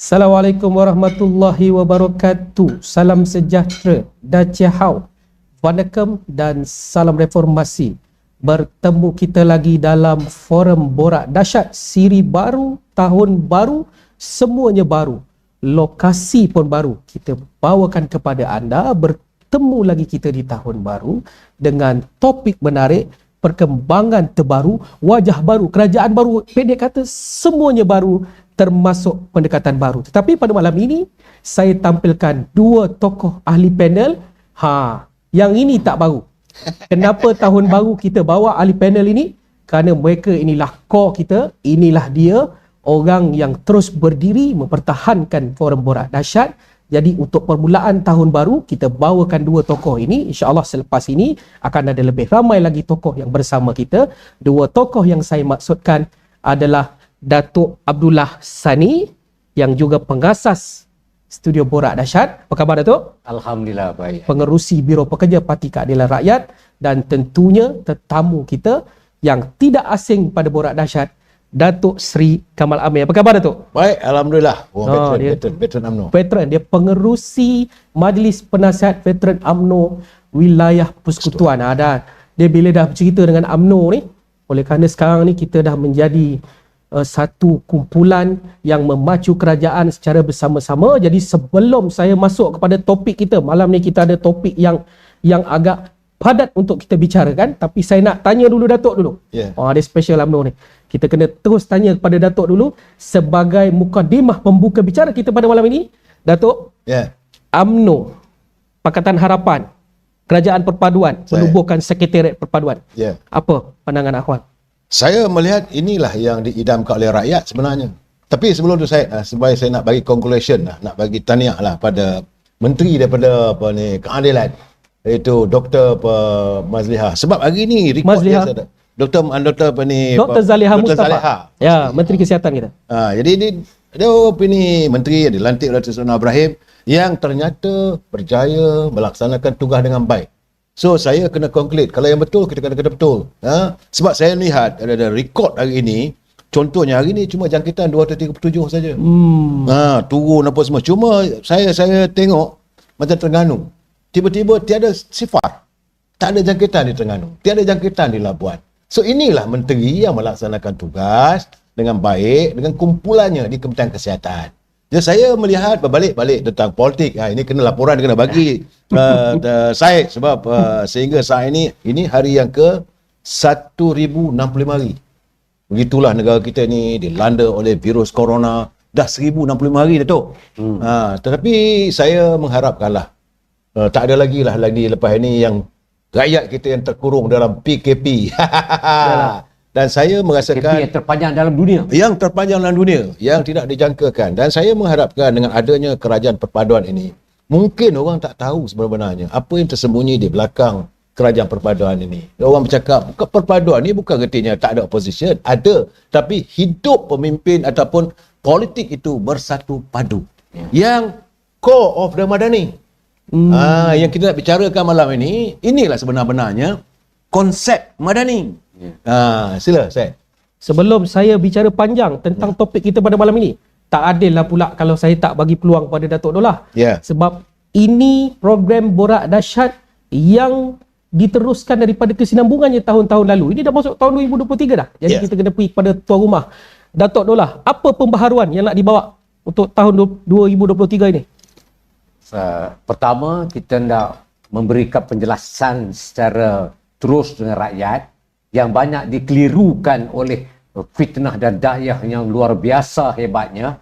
Assalamualaikum warahmatullahi wabarakatuh. Salam sejahtera, Daciahau, Wanakem dan salam reformasi. Bertemu kita lagi dalam forum Borak Dahsyat, siri baru, tahun baru, semuanya baru. Lokasi pun baru. Kita bawakan kepada anda, bertemu lagi kita di tahun baru dengan topik menarik, perkembangan terbaru, wajah baru, kerajaan baru, pendek kata semuanya baru, termasuk pendekatan baru. Tetapi pada malam ini saya tampilkan dua tokoh ahli panel. Yang ini tak baru. Kenapa tahun baru kita bawa ahli panel ini? Kerana mereka inilah core kita, inilah dia orang yang terus berdiri mempertahankan forum Borak Dahsyat. Jadi untuk permulaan tahun baru kita bawakan dua tokoh ini. InsyaAllah selepas ini akan ada lebih ramai lagi tokoh yang bersama kita. Dua tokoh yang saya maksudkan adalah Datuk Abdullah Sani yang juga pengasas Studio Borak Dahsyat. Apa khabar Datuk? Alhamdulillah baik. Pengerusi Biro Pekerja Parti Keadilan Rakyat, dan tentunya tetamu kita yang tidak asing pada Borak Dahsyat, Datuk Seri Kamal Amir. Apa khabar Datuk? Baik, alhamdulillah. Veteran UMNO. Veteran, dia pengerusi Majlis Penasihat Veteran UMNO Wilayah Persekutuan. Dia bila dah bercerita dengan UMNO ni, oleh kerana sekarang ni kita dah menjadi satu kumpulan yang memacu kerajaan secara bersama-sama. Jadi sebelum saya masuk kepada topik kita, malam ni kita ada topik yang agak padat untuk kita bicarakan, tapi saya nak tanya dulu Datuk dulu. Dia special UMNO ni. Kita kena terus tanya kepada Datuk dulu sebagai mukadimah pembuka bicara kita pada malam ini. Datuk, UMNO, Pakatan Harapan, Kerajaan Perpaduan menubuhkan Sekretariat Perpaduan. Apa pandangan Akhwan? Saya melihat inilah yang diidamkan oleh rakyat sebenarnya. Tapi sebelum tu saya nak bagi conclusion nak bagi tahniah pada menteri daripada keadilan, iaitu Dr. Mazliha. Sebab hari ni rekod dia ada. Dr. Zaliha Mustafa. Ya, Menteri Kesihatan kita. Jadi dia menteri yang dilantik oleh Tun Ibrahim yang ternyata berjaya melaksanakan tugas dengan baik. So saya kena conclude, kalau yang betul kita kena betul. Sebab saya lihat ada rekod hari ini. Contohnya hari ini cuma jangkitan 237 saja. Turun apa semua. Cuma saya tengok macam Terengganu. Tiba-tiba tiada sifar. Tak ada jangkitan di Terengganu. Tiada jangkitan di Labuan. So inilah menteri yang melaksanakan tugas dengan baik dengan kumpulannya di Kementerian Kesihatan. Jadi saya melihat berbalik-balik tentang politik. Ini kena laporan, kena bagi saya sebab sehingga saat ini hari yang ke 1065 hari. Begitulah negara kita ni dilanda oleh virus corona. Dah 1065 hari Datuk. Tetapi saya mengharapkanlah tak ada lagi lepas ini yang rakyat kita yang terkurung dalam PKP. Dan saya merasakan yang terpanjang dalam dunia. Yang terpanjang dalam dunia, yang tidak dijangkakan. Dan saya mengharapkan dengan adanya kerajaan perpaduan ini, mungkin orang tak tahu sebenarnya apa yang tersembunyi di belakang kerajaan perpaduan ini. Orang bercakap, perpaduan ini bukan artinya tak ada opposition. Ada. Tapi hidup pemimpin ataupun politik itu bersatu padu. Yang core of the Madani. Yang kita nak bicarakan malam ini, inilah sebenar-benarnya konsep Madani. Sila saya. Sebelum saya bicara panjang tentang topik kita pada malam ini, tak adil lah pula kalau saya tak bagi peluang pada Datuk Dollah. Sebab ini program Borak Dahsyat yang diteruskan daripada kesinambungannya tahun-tahun lalu. Ini dah masuk tahun 2023 dah. Jadi kita kena pergi kepada tuan rumah. Datuk Dollah, apa pembaharuan yang nak dibawa untuk tahun 2023 ini? Pertama, kita nak memberikan penjelasan secara terus dengan rakyat yang banyak dikelirukan oleh fitnah dan dakwah yang luar biasa hebatnya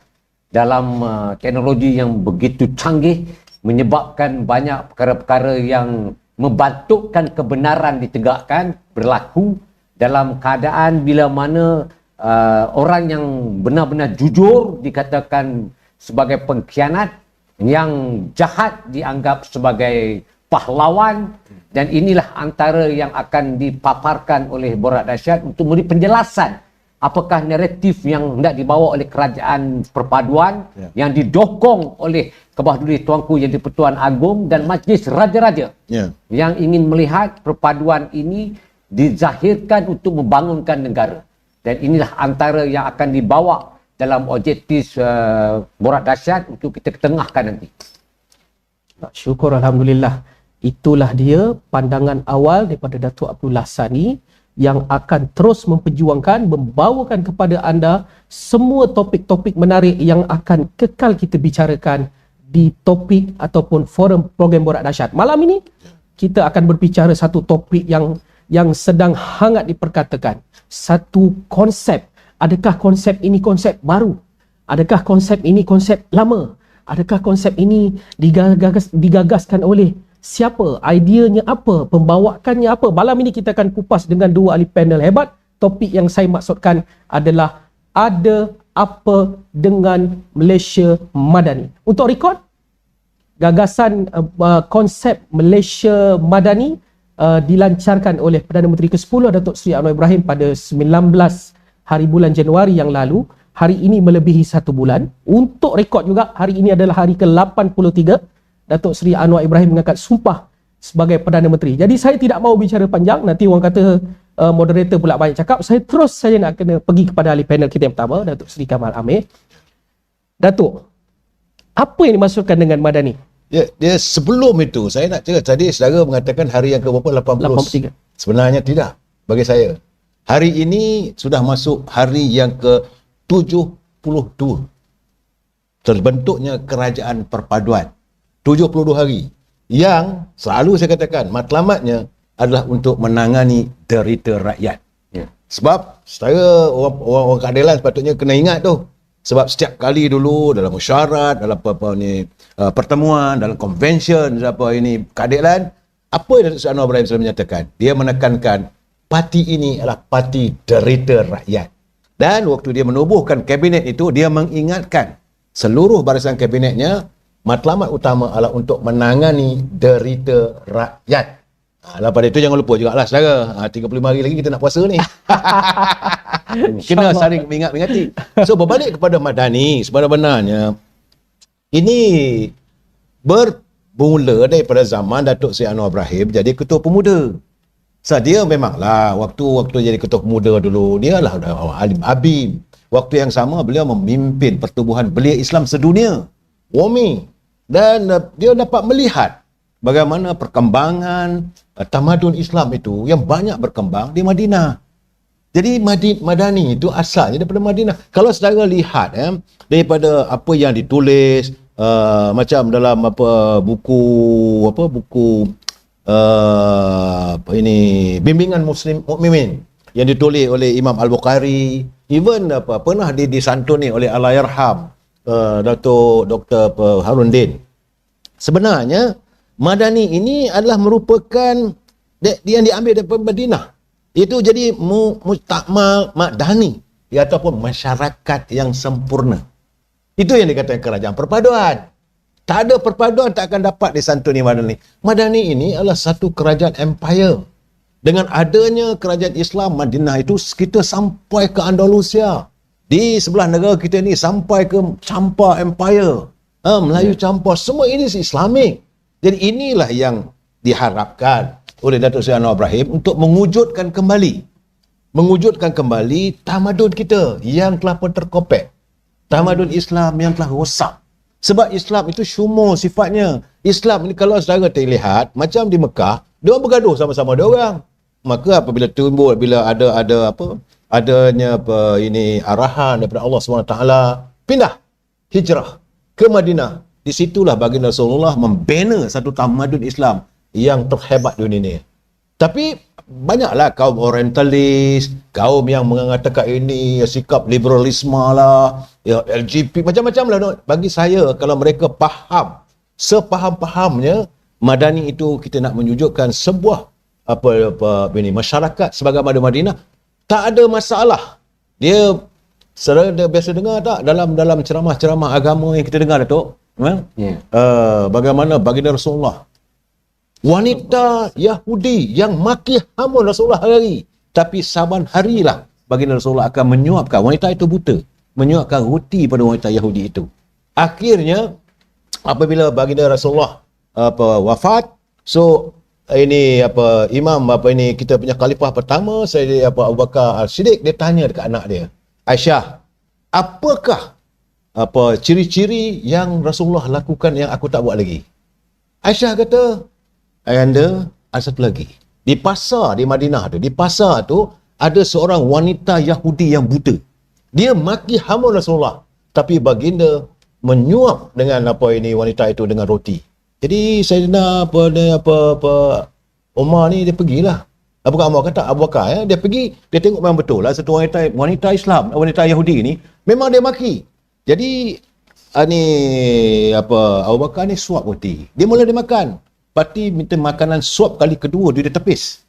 dalam teknologi yang begitu canggih, menyebabkan banyak perkara-perkara yang membantukkan kebenaran ditegakkan berlaku dalam keadaan bila mana orang yang benar-benar jujur dikatakan sebagai pengkhianat, yang jahat dianggap sebagai pahlawan. Dan inilah antara yang akan dipaparkan oleh Borak Dahsyat untuk memberi penjelasan apakah naratif yang hendak dibawa oleh kerajaan perpaduan yang didokong oleh Kebahaduri Tuanku Yang di-Pertuan Agong dan Majlis Raja-Raja yang ingin melihat perpaduan ini dizahirkan untuk membangunkan negara. Dan inilah antara yang akan dibawa dalam objektif borak dahsyat untuk kita ketengahkan nanti. Syukur Alhamdulillah. Itulah dia pandangan awal daripada Datuk Abdullah Sani yang akan terus memperjuangkan, membawakan kepada anda semua topik-topik menarik yang akan kekal kita bicarakan di topik ataupun forum program Borak Dahsyat. Malam ini kita akan berbicara satu topik yang sedang hangat diperkatakan. Satu konsep. Adakah konsep ini konsep baru? Adakah konsep ini konsep lama? Adakah konsep ini digagaskan oleh siapa? Ideanya apa? Pembawakannya apa? Malam ini kita akan kupas dengan dua ahli panel hebat. Topik yang saya maksudkan adalah ada apa dengan Malaysia Madani. Untuk rekod, gagasan konsep Malaysia Madani dilancarkan oleh Perdana Menteri ke-10 Datuk Seri Anwar Ibrahim pada 19 hari bulan Januari yang lalu. Hari ini melebihi 1 bulan. Untuk rekod juga, hari ini adalah hari ke-83 Datuk Seri Anwar Ibrahim mengangkat sumpah sebagai Perdana Menteri. Jadi saya tidak mau bicara panjang, nanti orang kata moderator pula banyak cakap. Saya nak kena pergi kepada ahli panel kita yang pertama, Datuk Seri Kamal Amir. Datuk, apa yang dimaksudkan dengan Madani? Dia sebelum itu, saya nak cakap tadi saudara mengatakan hari yang ke-berapa? 83. Sebenarnya tidak bagi saya. Hari ini sudah masuk hari yang ke-72. Terbentuknya kerajaan perpaduan. 72 hari. Yang selalu saya katakan matlamatnya adalah untuk menangani derita rakyat. Ya. Sebab saya orang keadilan sepatutnya kena ingat tu. Sebab setiap kali dulu dalam mesyuarat, dalam pertemuan, dalam convention keadilan, apa yang Datuk Seri Anwar Ibrahim selalu menyatakan? Dia menekankan parti ini adalah parti derita rakyat. Dan waktu dia menubuhkan kabinet itu, dia mengingatkan seluruh barisan kabinetnya, matlamat utama adalah untuk menangani derita rakyat. Lepas itu jangan lupa jugalah saudara, 35 hari lagi kita nak puasa ni. Kena saling mengingat-ingati. So berbalik kepada Madani, sebenarnya ini bermula daripada zaman Datuk Seri Anwar Ibrahim jadi ketua pemuda. So dia memanglah waktu jadi ketua pemuda dulu, dia lah alim abim. Waktu yang sama beliau memimpin pertubuhan belia Islam sedunia, WOMI. Dan dia dapat melihat bagaimana perkembangan tamadun Islam itu yang banyak berkembang di Madinah. Jadi Madani itu asalnya daripada Madinah. Kalau saudara lihat daripada apa yang ditulis macam dalam buku bimbingan Muslim Mukminin yang ditulis oleh Imam Al-Bukhari, even pernah disantuni oleh Allahyarham Datuk Dr. Harun Din. Sebenarnya Madani ini adalah merupakan yang diambil daripada Madinah. Itu jadi mustakmal Madani, ataupun masyarakat yang sempurna. Itu yang dikatakan kerajaan perpaduan. Tak ada perpaduan tak akan dapat disantuni Madani. Madani ini adalah satu kerajaan empire. Dengan adanya kerajaan Islam Madinah itu, kita sampai ke Andalusia. Di sebelah negara kita ni sampai ke Champa Empire. Melayu Champa, semua ini Islamik. Jadi inilah yang diharapkan oleh Datuk Seri Anwar Ibrahim untuk mewujudkan kembali tamadun kita yang telah pun terkopek. Tamadun Islam yang telah rosak. Sebab Islam itu syumur sifatnya. Islam ni kalau saudara terlihat macam di Mekah, dia orang bergaduh sama-sama dia orang. Maka apabila timbul, bila adanya arahan daripada Allah SWT, pindah hijrah ke Madinah. Di situlah baginda Rasulullah membina satu tamadun Islam yang terhebat di dunia ini. Tapi banyaklah kaum orientalis, kaum yang mengatakan ini sikap liberalisme lah, LGBT, macam-macam lah. Bagi saya, kalau mereka faham, sepaham-pahamnya, Madani itu kita nak menunjukkan sebuah masyarakat sebagai Madinah, tak ada masalah. Dia biasa dengar tak dalam ceramah-ceramah agama yang kita dengar, Datuk? Bagaimana baginda Rasulullah, wanita Yahudi yang maki hamun Rasulullah hari, tapi saban harilah baginda Rasulullah akan menyuapkan, wanita itu buta, menyuapkan roti pada wanita Yahudi itu. Akhirnya apabila baginda Rasulullah wafat, so ini kita punya khalifah pertama, Abu Bakar As-Siddiq, dia tanya dekat anak dia Aisyah, apakah ciri-ciri yang Rasulullah lakukan yang aku tak buat lagi? Aisyah kata, ayahanda, ada satu lagi. Di pasar di Madinah tu, di pasar tu ada seorang wanita Yahudi yang buta. Dia maki hamun Rasulullah, tapi baginda menyuap dengan wanita itu dengan roti. Jadi Sayyidina Umar ni dia pergilah. Bukan Umar kata, Abu Bakar ya, dia pergi, dia tengok memang betul lah satu wanita Islam, wanita Yahudi ni memang dia maki. Jadi Abu Bakar ni suap roti. Dia mula dia makan. Pati minta makanan suap kali kedua dia tepis.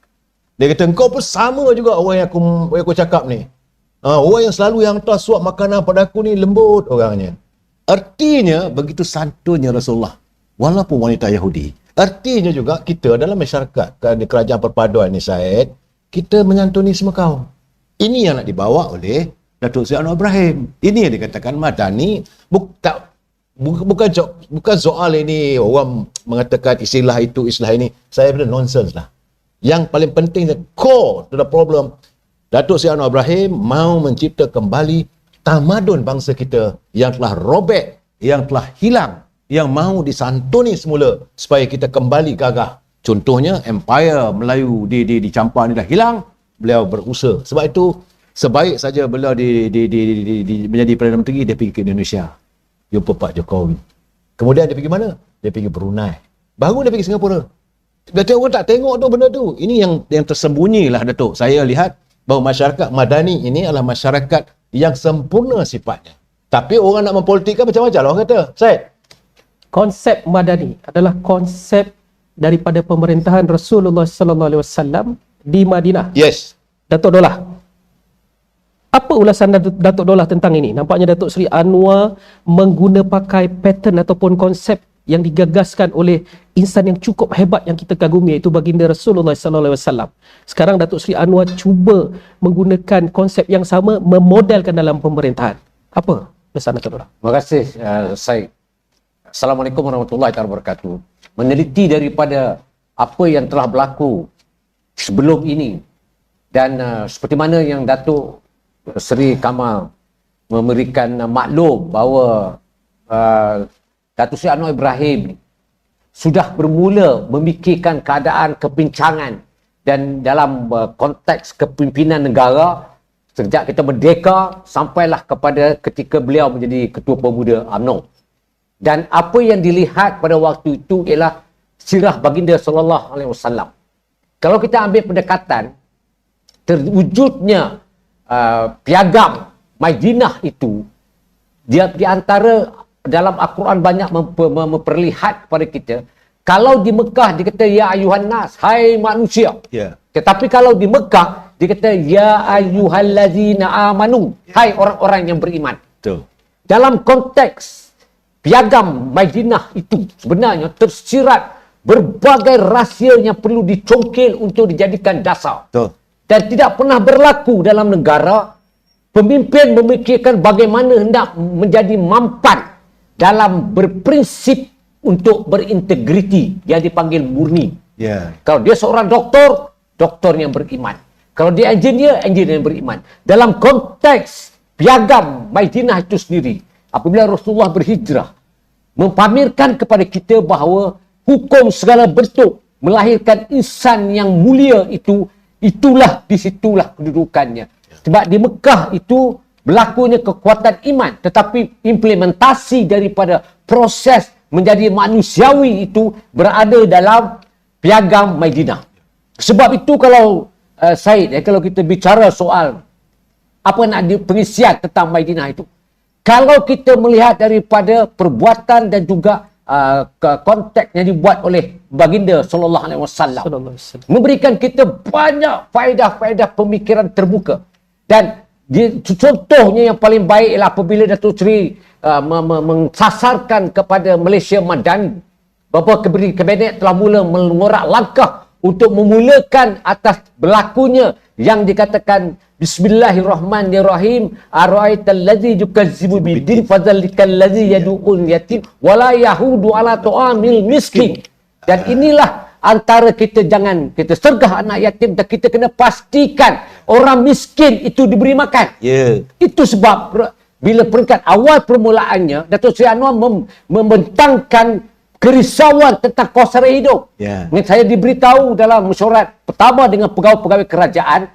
Dia kata, engkau pun sama juga orang yang aku cakap ni. Orang yang selalu yang hantar suap makanan pada aku ni lembut orangnya. Artinya begitu santunnya Rasulullah. Walaupun wanita Yahudi. Artinya juga kita dalam masyarakat di kerajaan perpaduan ni Syed, kita menyantuni semua kaum. Ini yang nak dibawa oleh Datuk Seri Anwar Ibrahim. Ini yang dikatakan Madani. Bukan soal ini orang mengatakan istilah itu, istilah ini. Saya kata nonsense lah. Yang paling penting, the core to the problem, Datuk Seri Anwar Ibrahim mahu mencipta kembali tamadun bangsa kita yang telah robek, yang telah hilang, yang mahu disantuni semula supaya kita kembali gagah. Contohnya Empire Melayu di Campar ni dah hilang, beliau berusaha. Sebab itu sebaik saja beliau menjadi Perdana Menteri, dia pergi ke Indonesia jumpa Pak Jokowi. Kemudian dia pergi mana? Dia pergi Brunei. Baru dia pergi Singapura. Datuk orang tak tengok tu benda tu. Ini yang tersembunyi lah Datuk. Saya lihat bahawa masyarakat Madani ini adalah masyarakat yang sempurna sifatnya. Tapi orang nak mempolitikkan macam-macam lah orang kata. Syed. Konsep Madani adalah konsep daripada pemerintahan Rasulullah sallallahu alaihi wasallam di Madinah. Yes. Datuk Dolah, apa ulasan Datuk Dolah tentang ini? Nampaknya Datuk Seri Anwar pakai pattern ataupun konsep yang digagaskan oleh insan yang cukup hebat yang kita kagumi, iaitu baginda Rasulullah sallallahu alaihi wasallam. Sekarang Datuk Seri Anwar cuba menggunakan konsep yang sama memodelkan dalam pemerintahan. Apa ulasan Datuk Dolah? Terima kasih Syed. Assalamualaikum warahmatullahi wabarakatuh. Meneliti daripada apa yang telah berlaku sebelum ini dan seperti mana yang Datuk Seri Kamal memberikan maklum bahawa Datuk Seri Anwar Ibrahim sudah bermula memikirkan keadaan kepincangan dan dalam konteks kepimpinan negara sejak kita merdeka sampailah kepada ketika beliau menjadi Ketua Pemuda UMNO. Dan apa yang dilihat pada waktu itu ialah sirah baginda sallallahu alaihi wasallam. Kalau kita ambil pendekatan terwujudnya piagam Madinah itu, dia di antara dalam Al-Quran banyak memperlihat kepada kita, kalau di Mekah dikata ya ayuhan nas, hai manusia. Yeah. Tetapi kalau di Mekah dikata ya ayyuhallazina amanu, hai orang-orang yang beriman. Betul. Dalam konteks piagam Madinah itu sebenarnya tersirat berbagai rahsia yang perlu dicongkil untuk dijadikan dasar. Betul. Dan tidak pernah berlaku dalam negara pemimpin memikirkan bagaimana hendak menjadi mampan dalam berprinsip untuk berintegriti yang dipanggil murni. Yeah. Kalau dia seorang doktor yang beriman. Kalau dia engineer yang beriman. Dalam konteks piagam Madinah itu sendiri, apabila Rasulullah berhijrah, mempamerkan kepada kita bahawa hukum segala bentuk melahirkan insan yang mulia itu, disitulah kedudukannya. Sebab di Mekah itu berlakunya kekuatan iman, tetapi implementasi daripada proses menjadi manusiawi itu berada dalam piagam Madinah. Sebab itu kalau Syed, kalau kita bicara soal apa nak pengisian tentang Madinah itu, kalau kita melihat daripada perbuatan dan juga konteks yang dibuat oleh baginda sallallahu alaihi wasallam, memberikan kita banyak faedah-faedah pemikiran terbuka. Dan contohnya yang paling baik ialah apabila Datuk Seri mensasarkan kepada Malaysia Madani, bahawa Kabinet telah mula mengorak langkah untuk memulakan atas berlakunya yang dikatakan Bismillahirrahmanirrahim, ara'aital ladzi yukazzibu biddin fadzalikal ladzi yad'ul yatim wala yahudu ala tu'amil miskin. Dan inilah antara kita sergah anak yatim dan kita kena pastikan orang miskin itu diberi makan. Yeah. Itu sebab bila peringkat awal permulaannya Datuk Seri Anwar membentangkan kerisauan tentang kos sara hidup. Ya. Saya diberitahu dalam mesyuarat pertama dengan pegawai-pegawai kerajaan,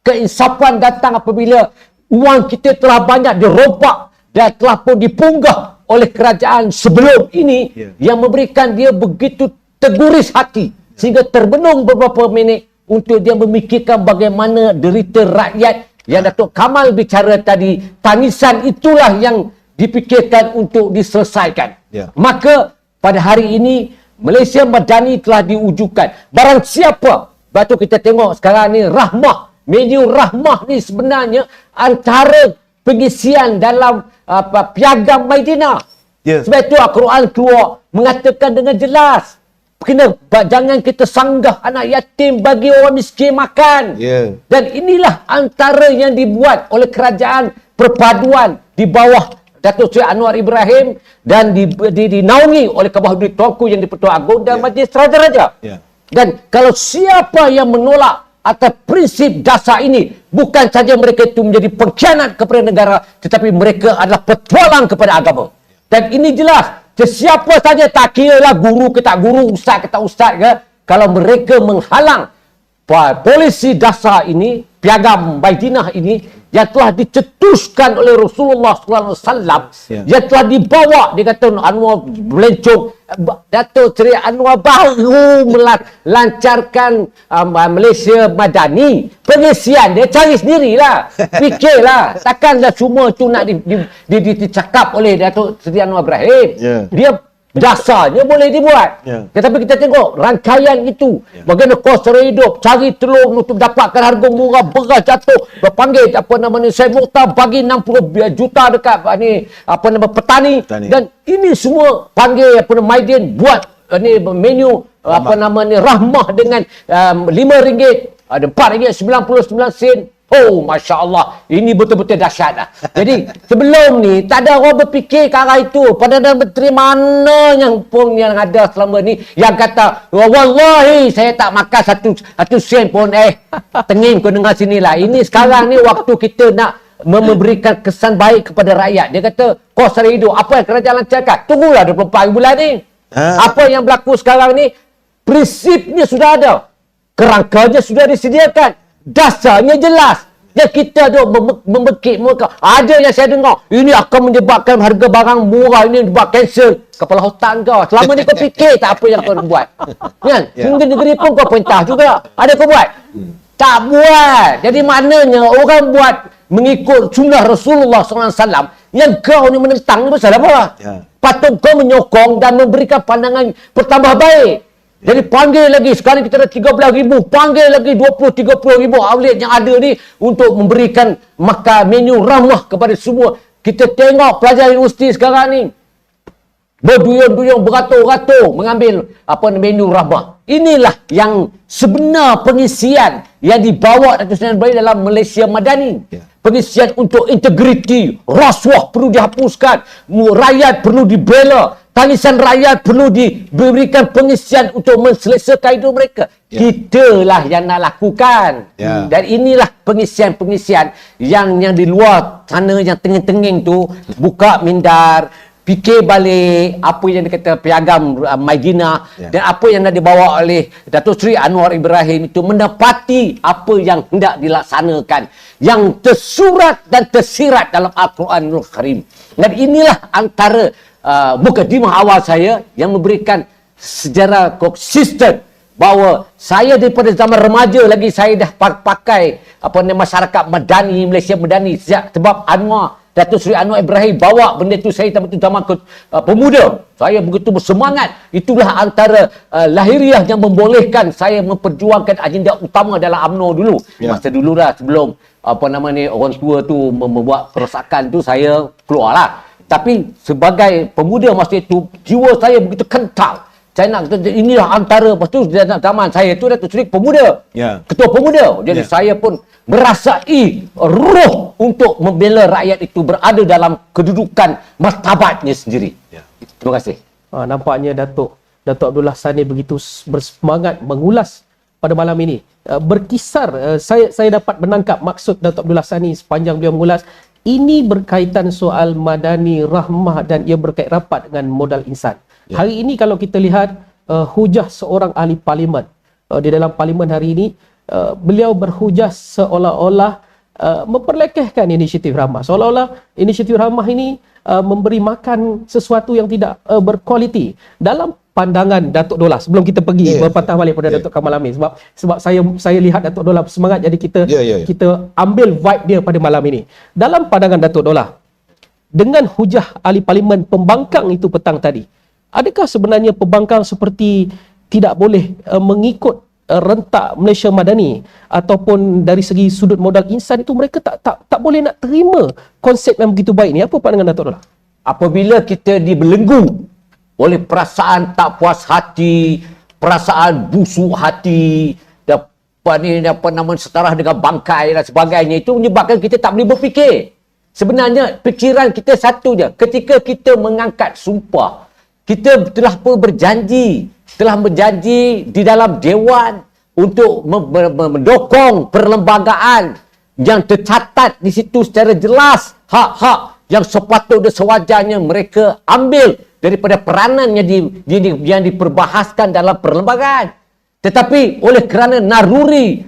keinsafan datang apabila wang kita telah banyak dirompak dan telah pun dipunggah oleh kerajaan sebelum ini, yang memberikan dia begitu terguris hati sehingga terbenung beberapa minit untuk dia memikirkan bagaimana derita rakyat yang Datuk Kamal bicara tadi. Tangisan itulah yang dipikirkan untuk diselesaikan. Ya. Maka pada hari ini Malaysia Madani telah diwujudkan. Barang siapa, batu kita tengok sekarang ni rahmah, menu rahmah ni sebenarnya antara pengisian dalam piagam Madinah. Ya. Sebab itu Al-Quran keluar mengatakan dengan jelas, jangan kita sanggah anak yatim bagi orang miskin makan. Ya. Dan inilah antara yang dibuat oleh kerajaan perpaduan di bawah Datuk Seri Anwar Ibrahim dan dinaungi oleh Kebahagiaan Tuanku yang di-Pertuan Agong dan Majlis Raja-Raja. Ya. Dan kalau siapa yang menolak atas prinsip dasar ini, bukan saja mereka itu menjadi pengkhianat kepada negara, tetapi mereka adalah petualang kepada agama. Dan ini jelas, sesiapa saja, tak kira lah guru ke tak guru, ustaz ke tak ustaz ke, kalau mereka menghalang polisi dasar ini, piagam Madinah ini, yang telah dicetuskan oleh Rasulullah SAW, yang telah dibawa, dia kata Anwar melencong, Datuk Seri Anwar baru melancarkan Malaysia Madani. Pengisian dia cari sendirilah, fikirlah, takkanlah semua tu nak dicakap oleh Datuk Seri Anwar Ibrahim. Dia dasarnya boleh dibuat. Tetapi kita tengok rangkaian itu, bagaimana kos sara hidup, cari telur untuk dapatkan harga murah, beras jatuh, berpanggil Syed Mukhtar bagi 60 juta dekat petani. Dan ini semua panggil Maidin buat menu rahmah dengan RM5, ada RM4.99. Oh, Masya Allah. Ini betul-betul dahsyat lah. Jadi, sebelum ni, tak ada orang berfikir ke arah itu. Perdana Menteri mana yang pun yang ada selama ni, yang kata, wallahi, saya tak makan satu sen pun. Tengin kau dengar sini lah. Ini sekarang ni waktu kita nak memberikan kesan baik kepada rakyat. Dia kata, kos sara hidup. Apa yang kerajaan lancarkan? Tunggulah 24 bulan ni. Apa yang berlaku sekarang ni, prinsipnya sudah ada. Kerangkanya sudah disediakan. Dasarnya jelas. Dan kita ada membekik mereka. Ada yang saya dengar, ini akan menyebabkan harga barang murah, ini buat cancel. Kepala otak kau. Selama ni kau fikir tak apa yang kau buat. Kan? Hingga negeri pun kau perintah juga. Ada kau buat? Tak buat. Jadi maknanya orang buat mengikut sunnah Rasulullah SAW, yang kau ni menentang ni pasal apa? Patut kau menyokong dan memberikan pandangan pertambah baik. Jadi panggil lagi, sekarang kita ada 13,000, panggil lagi 20-30,000 outlet yang ada ni untuk memberikan makan menu ramah kepada semua. Kita tengok pelajar universiti sekarang ni berduyun-duyun, beratur-ratur mengambil menu ramah. Inilah yang sebenar pengisian yang dibawa Datuk Seri Anwar dalam Malaysia Madani. Pengisian untuk integriti, rasuah perlu dihapuskan, rakyat perlu dibela, tangisan rakyat perlu diberikan pengisian untuk menselesaikan hidup mereka. Kitalah yang nak lakukan. Dan inilah pengisian-pengisian yang di luar sana, yang tenging-tenging tu, buka mindar, fikir balik apa yang dikata piagam Madinah dan apa yang dah dibawa oleh Datuk Seri Anwar Ibrahim itu mendapati apa yang hendak dilaksanakan, yang tersurat dan tersirat dalam Al-Quranul Karim. Dan inilah antara mukadimah awal saya yang memberikan sejarah konsisten bahawa saya daripada zaman remaja lagi saya dah pakai masyarakat Madani, Malaysia Madani sejak sebab Datuk Seri Anwar Ibrahim bawa benda tu saya zaman pemuda. Saya begitu bersemangat. Itulah antara lahiriah yang membolehkan saya memperjuangkan agenda utama dalam UMNO dulu. Masa dulu dah sebelum orang tua tu membuat kerosakan tu, saya keluarlah. Tapi sebagai pemuda masa itu, jiwa saya begitu kental. Saya nak kata, inilah antara, lepas tu zaman saya tu Datuk Seri pemuda, ketua pemuda. Jadi saya pun merasai roh untuk membela rakyat itu berada dalam kedudukan martabatnya sendiri. Terima kasih. Nampaknya Datuk Abdullah Sani begitu bersemangat mengulas pada malam ini. Berkisar, saya dapat menangkap maksud Datuk Abdullah Sani sepanjang beliau mengulas. ini berkaitan soal madani, rahmah dan ia berkait rapat dengan modal insan. Hari ini kalau kita lihat hujah seorang ahli parlimen di dalam parlimen hari ini, beliau berhujah seolah-olah memperlekehkan inisiatif ramah. Seolah-olah inisiatif ramah ini memberi makan sesuatu yang tidak berkualiti. Dalam pandangan Datuk Dollah, sebelum kita pergi berpatah balik pada Datuk Kamal Amin, sebab saya lihat Datuk Dollah semangat, jadi kita ambil vibe dia pada malam ini. Dalam pandangan Datuk Dollah, dengan hujah ahli parlimen pembangkang itu petang tadi, adakah sebenarnya pembangkang seperti tidak boleh mengikut rentak Malaysia Madani, ataupun dari segi sudut modal insan itu mereka tak boleh nak terima konsep yang begitu baik ni? Apa pandangan Datuk Dollah? Apabila kita dibelenggu oleh perasaan tak puas hati, perasaan busuk hati, setara dengan bangkai dan sebagainya, itu menyebabkan kita tak boleh berfikir. Sebenarnya pikiran kita satu je. Ketika kita mengangkat sumpah, kita telah pun berjanji di dalam dewan untuk mendukung perlembagaan yang tercatat di situ secara jelas hak-hak yang sepatutnya sewajarnya mereka ambil daripada peranan yang diperbahaskan dalam perlembagaan. Tetapi oleh kerana naruri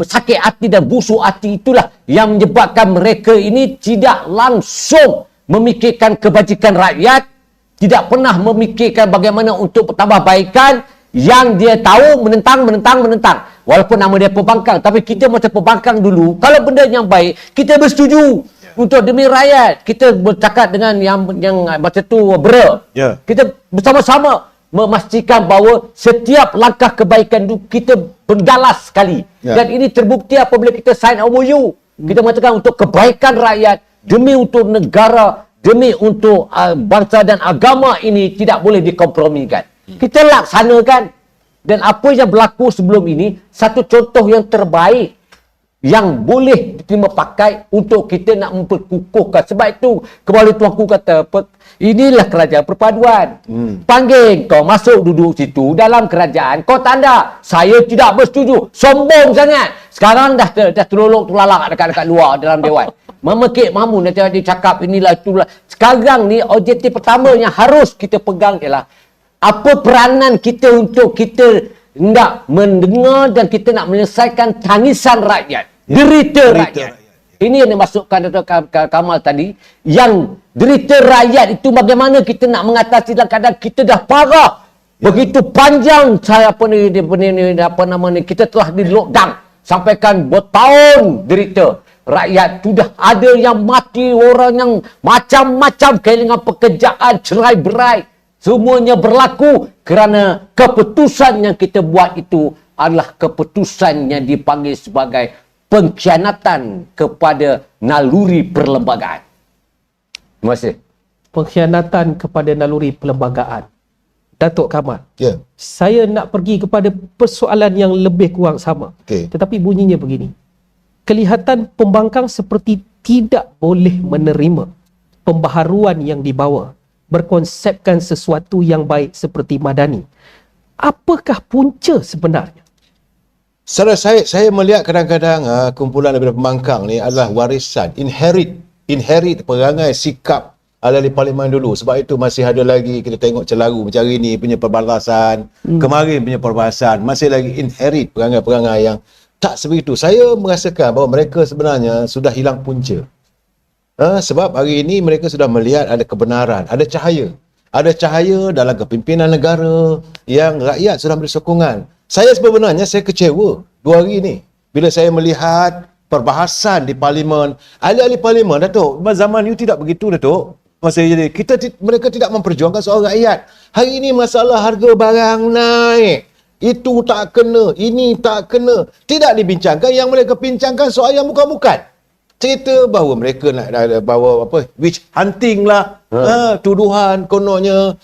sakit hati dan busuk hati, itulah yang menyebabkan mereka ini tidak langsung memikirkan kebajikan rakyat, tidak pernah memikirkan bagaimana untuk tambah baikan. Yang dia tahu menentang. Walaupun nama dia pembangkang, tapi kita macam pembangkang dulu. Kalau benda yang baik, kita bersetuju untuk demi rakyat. Kita bercakap dengan yang macam tu kita bersama-sama memastikan bahawa setiap langkah kebaikan itu kita berdalas sekali. Dan ini terbukti apabila kita sign MOU. Kita mengatakan untuk kebaikan rakyat, demi untuk negara, demi untuk bangsa dan agama ini tidak boleh dikompromikan. Kita laksanakan. Dan apa yang berlaku sebelum ini, satu contoh yang terbaik yang boleh diterima pakai untuk kita nak memperkukuhkan. Sebab itu kembali tuanku kata, inilah kerajaan perpaduan. Panggil kau masuk duduk situ dalam kerajaan, kau tanda saya tidak bersetuju, sombong sangat. Sekarang dah terlolok terlalak dekat luar dalam dewan. Memekik mamu nanti dia cakap inilah itulah. Sekarang ni objektif pertama yang harus kita pegang ialah apa peranan kita untuk kita nak mendengar dan kita nak menyelesaikan tangisan rakyat, derita rakyat. Ini yang dimasukkan Dr. Kamal tadi, yang derita rakyat itu bagaimana kita nak mengatasi dalam keadaan kita dah parah. Begitu panjang kita telah di lockdown, sampaikan bertahun derita. Rakyat sudah ada yang mati, orang yang macam-macam kehilangan pekerjaan, cerai-berai. Semuanya berlaku kerana keputusan yang kita buat itu adalah keputusan yang dipanggil sebagai pengkhianatan kepada naluri perlembagaan. Terima kasih. Pengkhianatan kepada naluri perlembagaan. Datuk Kamal, saya nak pergi kepada persoalan yang lebih kurang sama. Tetapi bunyinya begini. Kelihatan pembangkang seperti tidak boleh menerima pembaharuan yang dibawa, berkonsepkan sesuatu yang baik seperti madani. Apakah punca sebenarnya? Saya melihat kadang-kadang kumpulan daripada pembangkang ni adalah warisan, inherit perangai sikap ahli parlimen dulu. Sebab itu masih ada lagi kita tengok celaru macam hari ni punya perbalasan, kemarin punya perbahasan, masih lagi inherit perangai-perangai yang tak sebegitu. Saya merasakan bahawa mereka sebenarnya sudah hilang punca. Sebab hari ini mereka sudah melihat ada kebenaran, ada cahaya. Ada cahaya dalam kepimpinan negara yang rakyat sudah beri sokongan. Saya sebenarnya kecewa 2 hari ini bila saya melihat perbahasan di parlimen. Ahli-ahli parlimen, Datuk, zaman you tidak begitu, Datuk. Mereka tidak memperjuangkan soal rakyat. Hari ini masalah harga barang naik. Itu tak kena, ini tak kena. Tidak dibincangkan, yang mereka bincangkan soal yang bukan-bukan. Cerita bahawa mereka nak bawa witch hunting lah, tuduhan kononnya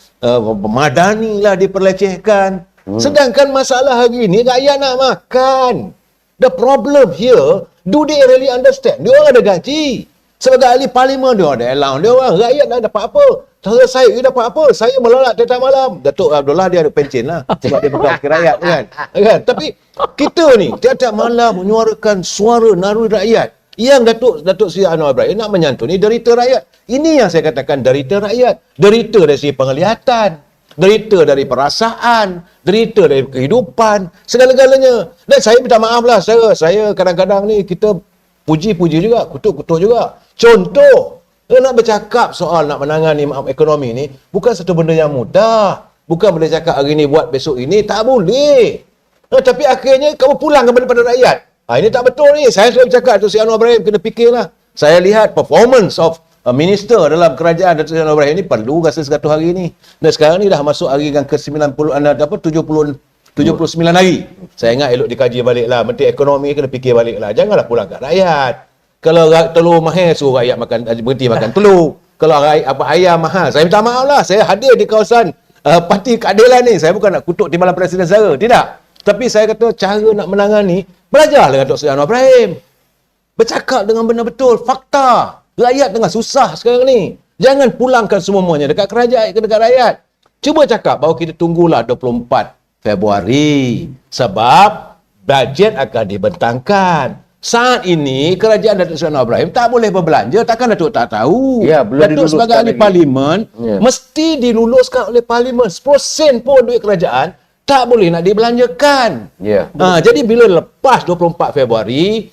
madani lah diperlecehkan. Sedangkan masalah hari ini rakyat nak makan. The problem here, do they really understand? Dia orang ada gaji. Sebagai ahli parlimen dia ada allowance dia orang. Rakyat tak dapat apa. Selesai dia dapat apa? Saya melolak tiap malam. Datuk Abdullah dia ada pencen lah. Sebab dia pegang rakyat kan. Tapi kita ni tiap-tiap malam menyuarakan suara naluri rakyat Yang Datuk Seri Anwar Ibrahim nak menyantuni derita rakyat. Ini yang saya katakan derita rakyat. Derita dari segi penglihatan, derita dari perasaan, derita dari kehidupan, segala-galanya. Dan saya minta maaf lah, saya kadang-kadang ni kita puji-puji juga, kutuk-kutuk juga. Contoh, nak bercakap soal nak menangani ekonomi ni bukan satu benda yang mudah. Bukan boleh cakap hari ni buat besok ini, tak boleh. Tapi akhirnya kamu pulang kepada rakyat. Ini tak betul ni. Saya selalu bercakap Datuk Seri Anwar Ibrahim kena fikirlah. Saya lihat performance of minister dalam kerajaan Datuk Seri Anwar Ibrahim ni perlu rasa 100 hari ni. Dan sekarang ni dah masuk hari yang ke-90 79 hari. Saya ingat elok dikaji balik lah. Menteri Ekonomi kena fikir balik lah. Janganlah pulang kat rakyat. Kalau telur mahal, suruh rakyat makan, berhenti makan telur. Kalau ayam mahal, saya minta maaf lah. Saya hadir di kawasan Parti Keadilan ni. Saya bukan nak kutuk timbalan Presiden saya. Tidak. Tapi saya kata cara nak menangani, belajarlah dengan Dr. Seri Anwar Ibrahim. Bercakap dengan benar betul, fakta. Rakyat tengah susah sekarang ni. Jangan pulangkan semuanya dekat kerajaan, dekat rakyat. Cuba cakap bahawa kita tunggulah 24 Februari. Sebab bajet akan dibentangkan. Saat ini kerajaan Datuk Seri Anwar Ibrahim tak boleh berbelanja, takkan Datuk tak tahu. Ya, belum Datuk sebagai ahli parlimen mesti diluluskan oleh parlimen. 10% pun duit kerajaan tak boleh nak dibelanjakan. Jadi bila lepas 24 Februari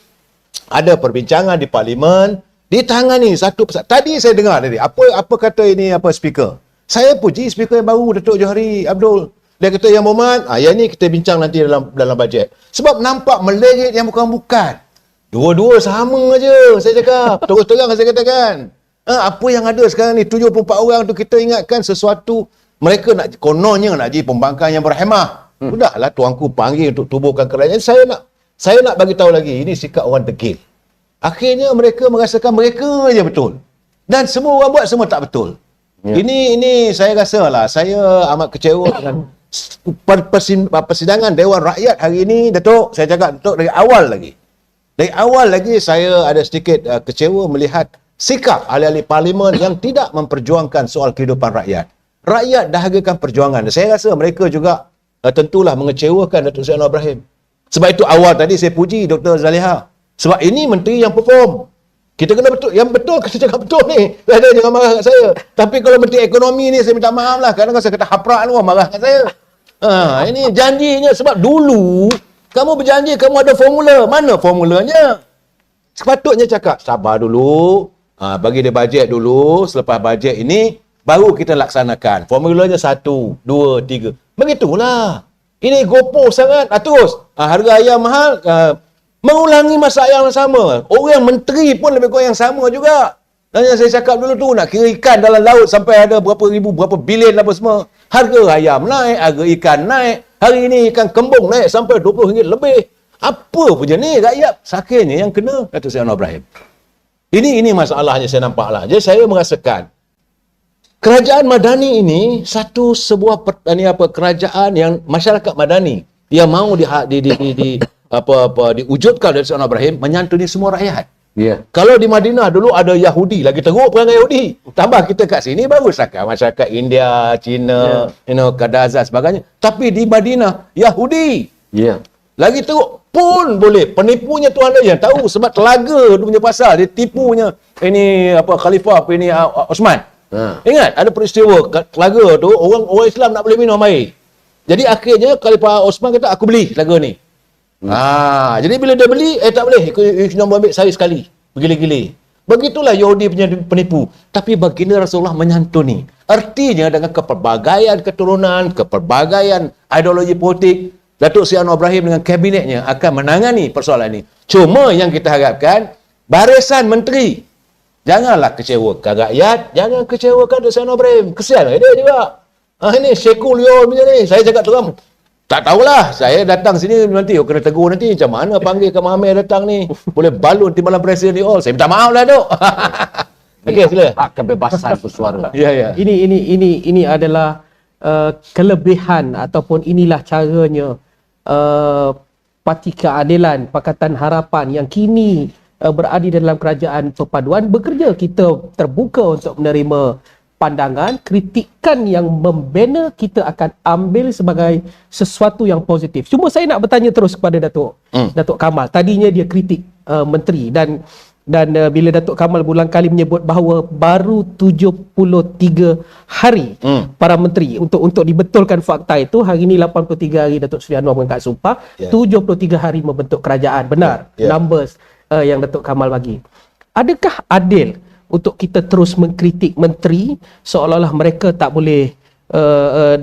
ada perbincangan di parlimen, ditangani satu persatu. Tadi saya dengar tadi apa kata ini speaker. Saya puji speaker yang baru Datuk Johari Abdul. Dia kata yang Muhammad, yang ni kita bincang nanti dalam bajet. Sebab nampak melerit yang bukan-bukan. Dua-dua sama aja saya cakap. Terus terang saya katakan. Apa yang ada sekarang ni 74 orang tu kita ingatkan sesuatu mereka kononnya nak jadi pembangkang yang berhemah. Sudahlah tuanku panggil untuk tubuhkan kerajaan. Saya nak bagi tahu lagi, ini sikap orang degil. Akhirnya mereka merasakan mereka je betul. Dan semua orang buat semua tak betul. Ini saya rasa lah, saya amat kecewa dengan persidangan Dewan Rakyat hari ini, Datuk. Saya cakap Datuk dari awal lagi. Dari awal lagi saya ada sedikit kecewa melihat sikap ahli-ahli parlimen yang tidak memperjuangkan soal kehidupan rakyat. Rakyat dahagakan perjuangan. Saya rasa mereka juga tentulah mengecewakan Datuk Seri Anwar Ibrahim. Sebab itu awal tadi saya puji Dr. Zaliha. Sebab ini menteri yang perform. Kita kena betul, yang betul kita cakap betul ni. Ada jangan marah kat saya. Tapi kalau menteri ekonomi ni saya minta maaf lah. Kadang-kadang saya kata haprak lu marah kat saya. Ini janjinya sebab dulu kamu berjanji kamu ada formula. Mana formulanya? Sepatutnya cakap sabar dulu. Bagi dia bajet dulu. Selepas bajet ini baru kita laksanakan. Formulanya 1, 2, 3. Begitulah. Ini gopoh sangat. Terus harga ayam mahal. Mengulangi masalah yang sama. Orang menteri pun lebih kurang yang sama juga. Dan yang saya cakap dulu tu, nak kira ikan dalam laut sampai ada berapa ribu, berapa bilion apa semua. Harga ayam naik, harga ikan naik. Hari ini ikan kembung naik sampai RM20 lebih. Apa punya ni rakyat? Sakitnya yang kena Datuk Seri Anwar Ibrahim. Ini masalahnya saya nampak lah. Jadi saya merasakan kerajaan Madani ini sebuah kerajaan yang masyarakat Madani yang mahu diwujudkan oleh Datuk Seri Anwar Ibrahim menyantuni semua rakyat. Kalau di Madinah dulu ada Yahudi, lagi teruk perangai Yahudi. Tambah kita kat sini bagus masyarakat India, Cina, Kadazan sebagainya. Tapi di Madinah Yahudi. Lagi teruk pun boleh. Penipunya Tuhan dia yang tahu sebab telaga tu punya pasal dia tipunya Khalifah Osman. Ingat ada peristiwa telaga tu orang Islam nak boleh minum air. Jadi akhirnya Khalifah Osman kata aku beli telaga ni. Jadi bila dia beli, tak boleh. Kena ambil sehari sekali. Bergila-gila. Begitulah Yahudi punya penipu. Tapi baginda Rasulullah menyantuni. Artinya dengan kepelbagaian keturunan, kepelbagaian ideologi politik, Datuk Seri Anwar Ibrahim dengan kabinetnya akan menangani persoalan ini. Cuma yang kita harapkan, barisan menteri, janganlah kecewakan rakyat, jangan kecewakan Datuk Seri Anwar Ibrahim. Kesian dia juga. Ini Syekul Yol punya ni. Saya cakap terang. Tak tahulah, saya datang sini nanti kena tegur nanti macam mana panggil Kamal Amir datang ni. Boleh balun timbalan presiden ni all. Saya minta maaf lah, Dok. Okey, sila. Hak kebebasan bersuara. Ya. Ini adalah kelebihan ataupun inilah caranya Parti Keadilan Pakatan Harapan yang kini berada dalam kerajaan perpaduan bekerja. Kita terbuka untuk menerima pandangan, kritikan yang membina kita akan ambil sebagai sesuatu yang positif. Cuma saya nak bertanya terus kepada Datuk Kamal. Tadinya dia kritik menteri dan Dan bila Datuk Kamal berulang kali menyebut bahawa baru 73 hari para menteri untuk dibetulkan fakta itu, hari ini 83 hari Datuk Seri Anwar mengangkat sumpah, 73 hari membentuk kerajaan. Benar numbers yang Datuk Kamal bagi. Adakah adil untuk kita terus mengkritik menteri seolah-olah mereka tak boleh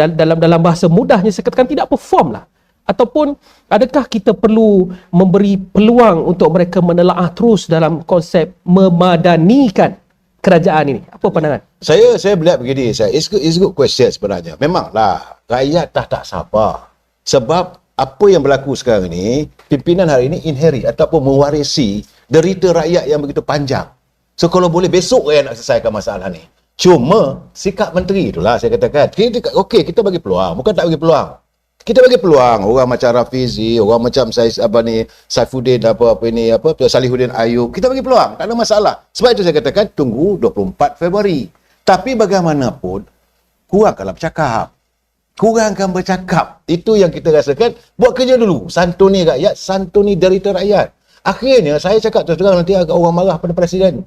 dalam bahasa mudahnya saya katakan tidak perform lah? Ataupun adakah kita perlu memberi peluang untuk mereka menelaah terus dalam konsep memadanikan kerajaan ini? Apa pandangan? Saya melihat begini, it's good question sebenarnya. Memanglah rakyat tak sabar. Sebab apa yang berlaku sekarang ini, pimpinan hari ini inherit ataupun mewarisi derita rakyat yang begitu panjang. So kalau boleh besok rakyat nak selesaikan masalah ni. Cuma sikap menteri itulah saya katakan. Kita bagi peluang, bukan tak bagi peluang. Kita bagi peluang orang macam Rafizi, orang macam Saifuddin Salihuddin Ayub. Kita bagi peluang, tak ada masalah. Sebab itu saya katakan tunggu 24 Februari. Tapi bagaimanapun kurangkanlah bercakap. Kurangkan bercakap. Itu yang kita rasakan. Buat kerja dulu. Santuni rakyat, santuni derita rakyat. Akhirnya saya cakap terus-terang nanti agak orang marah pada presiden.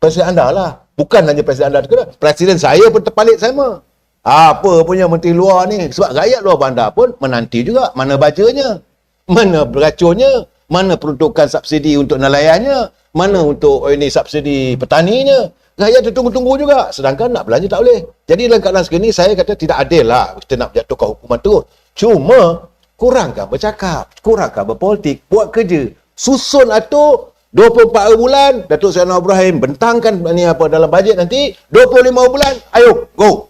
Presiden anda lah. Bukan hanya presiden anda. Presiden saya pun terpalit sama. Apa punya menteri luar ni? Sebab rakyat luar bandar pun menanti juga mana bajanya, mana beracunnya, mana peruntukan subsidi untuk nelayannya, mana untuk subsidi petaninya. Rakyat tunggu-tunggu juga. Sedangkan nak belanja tak boleh. Jadi dalam keadaan segini saya kata tidak adil lah kita nak jatuhkan hukuman terus. Cuma kurangkan bercakap, kurangkan berpolitik, buat kerja. Susun atur 24 bulan Datuk Seri Anwar Ibrahim bentangkan ni apa dalam bajet nanti 25 bulan, ayo go.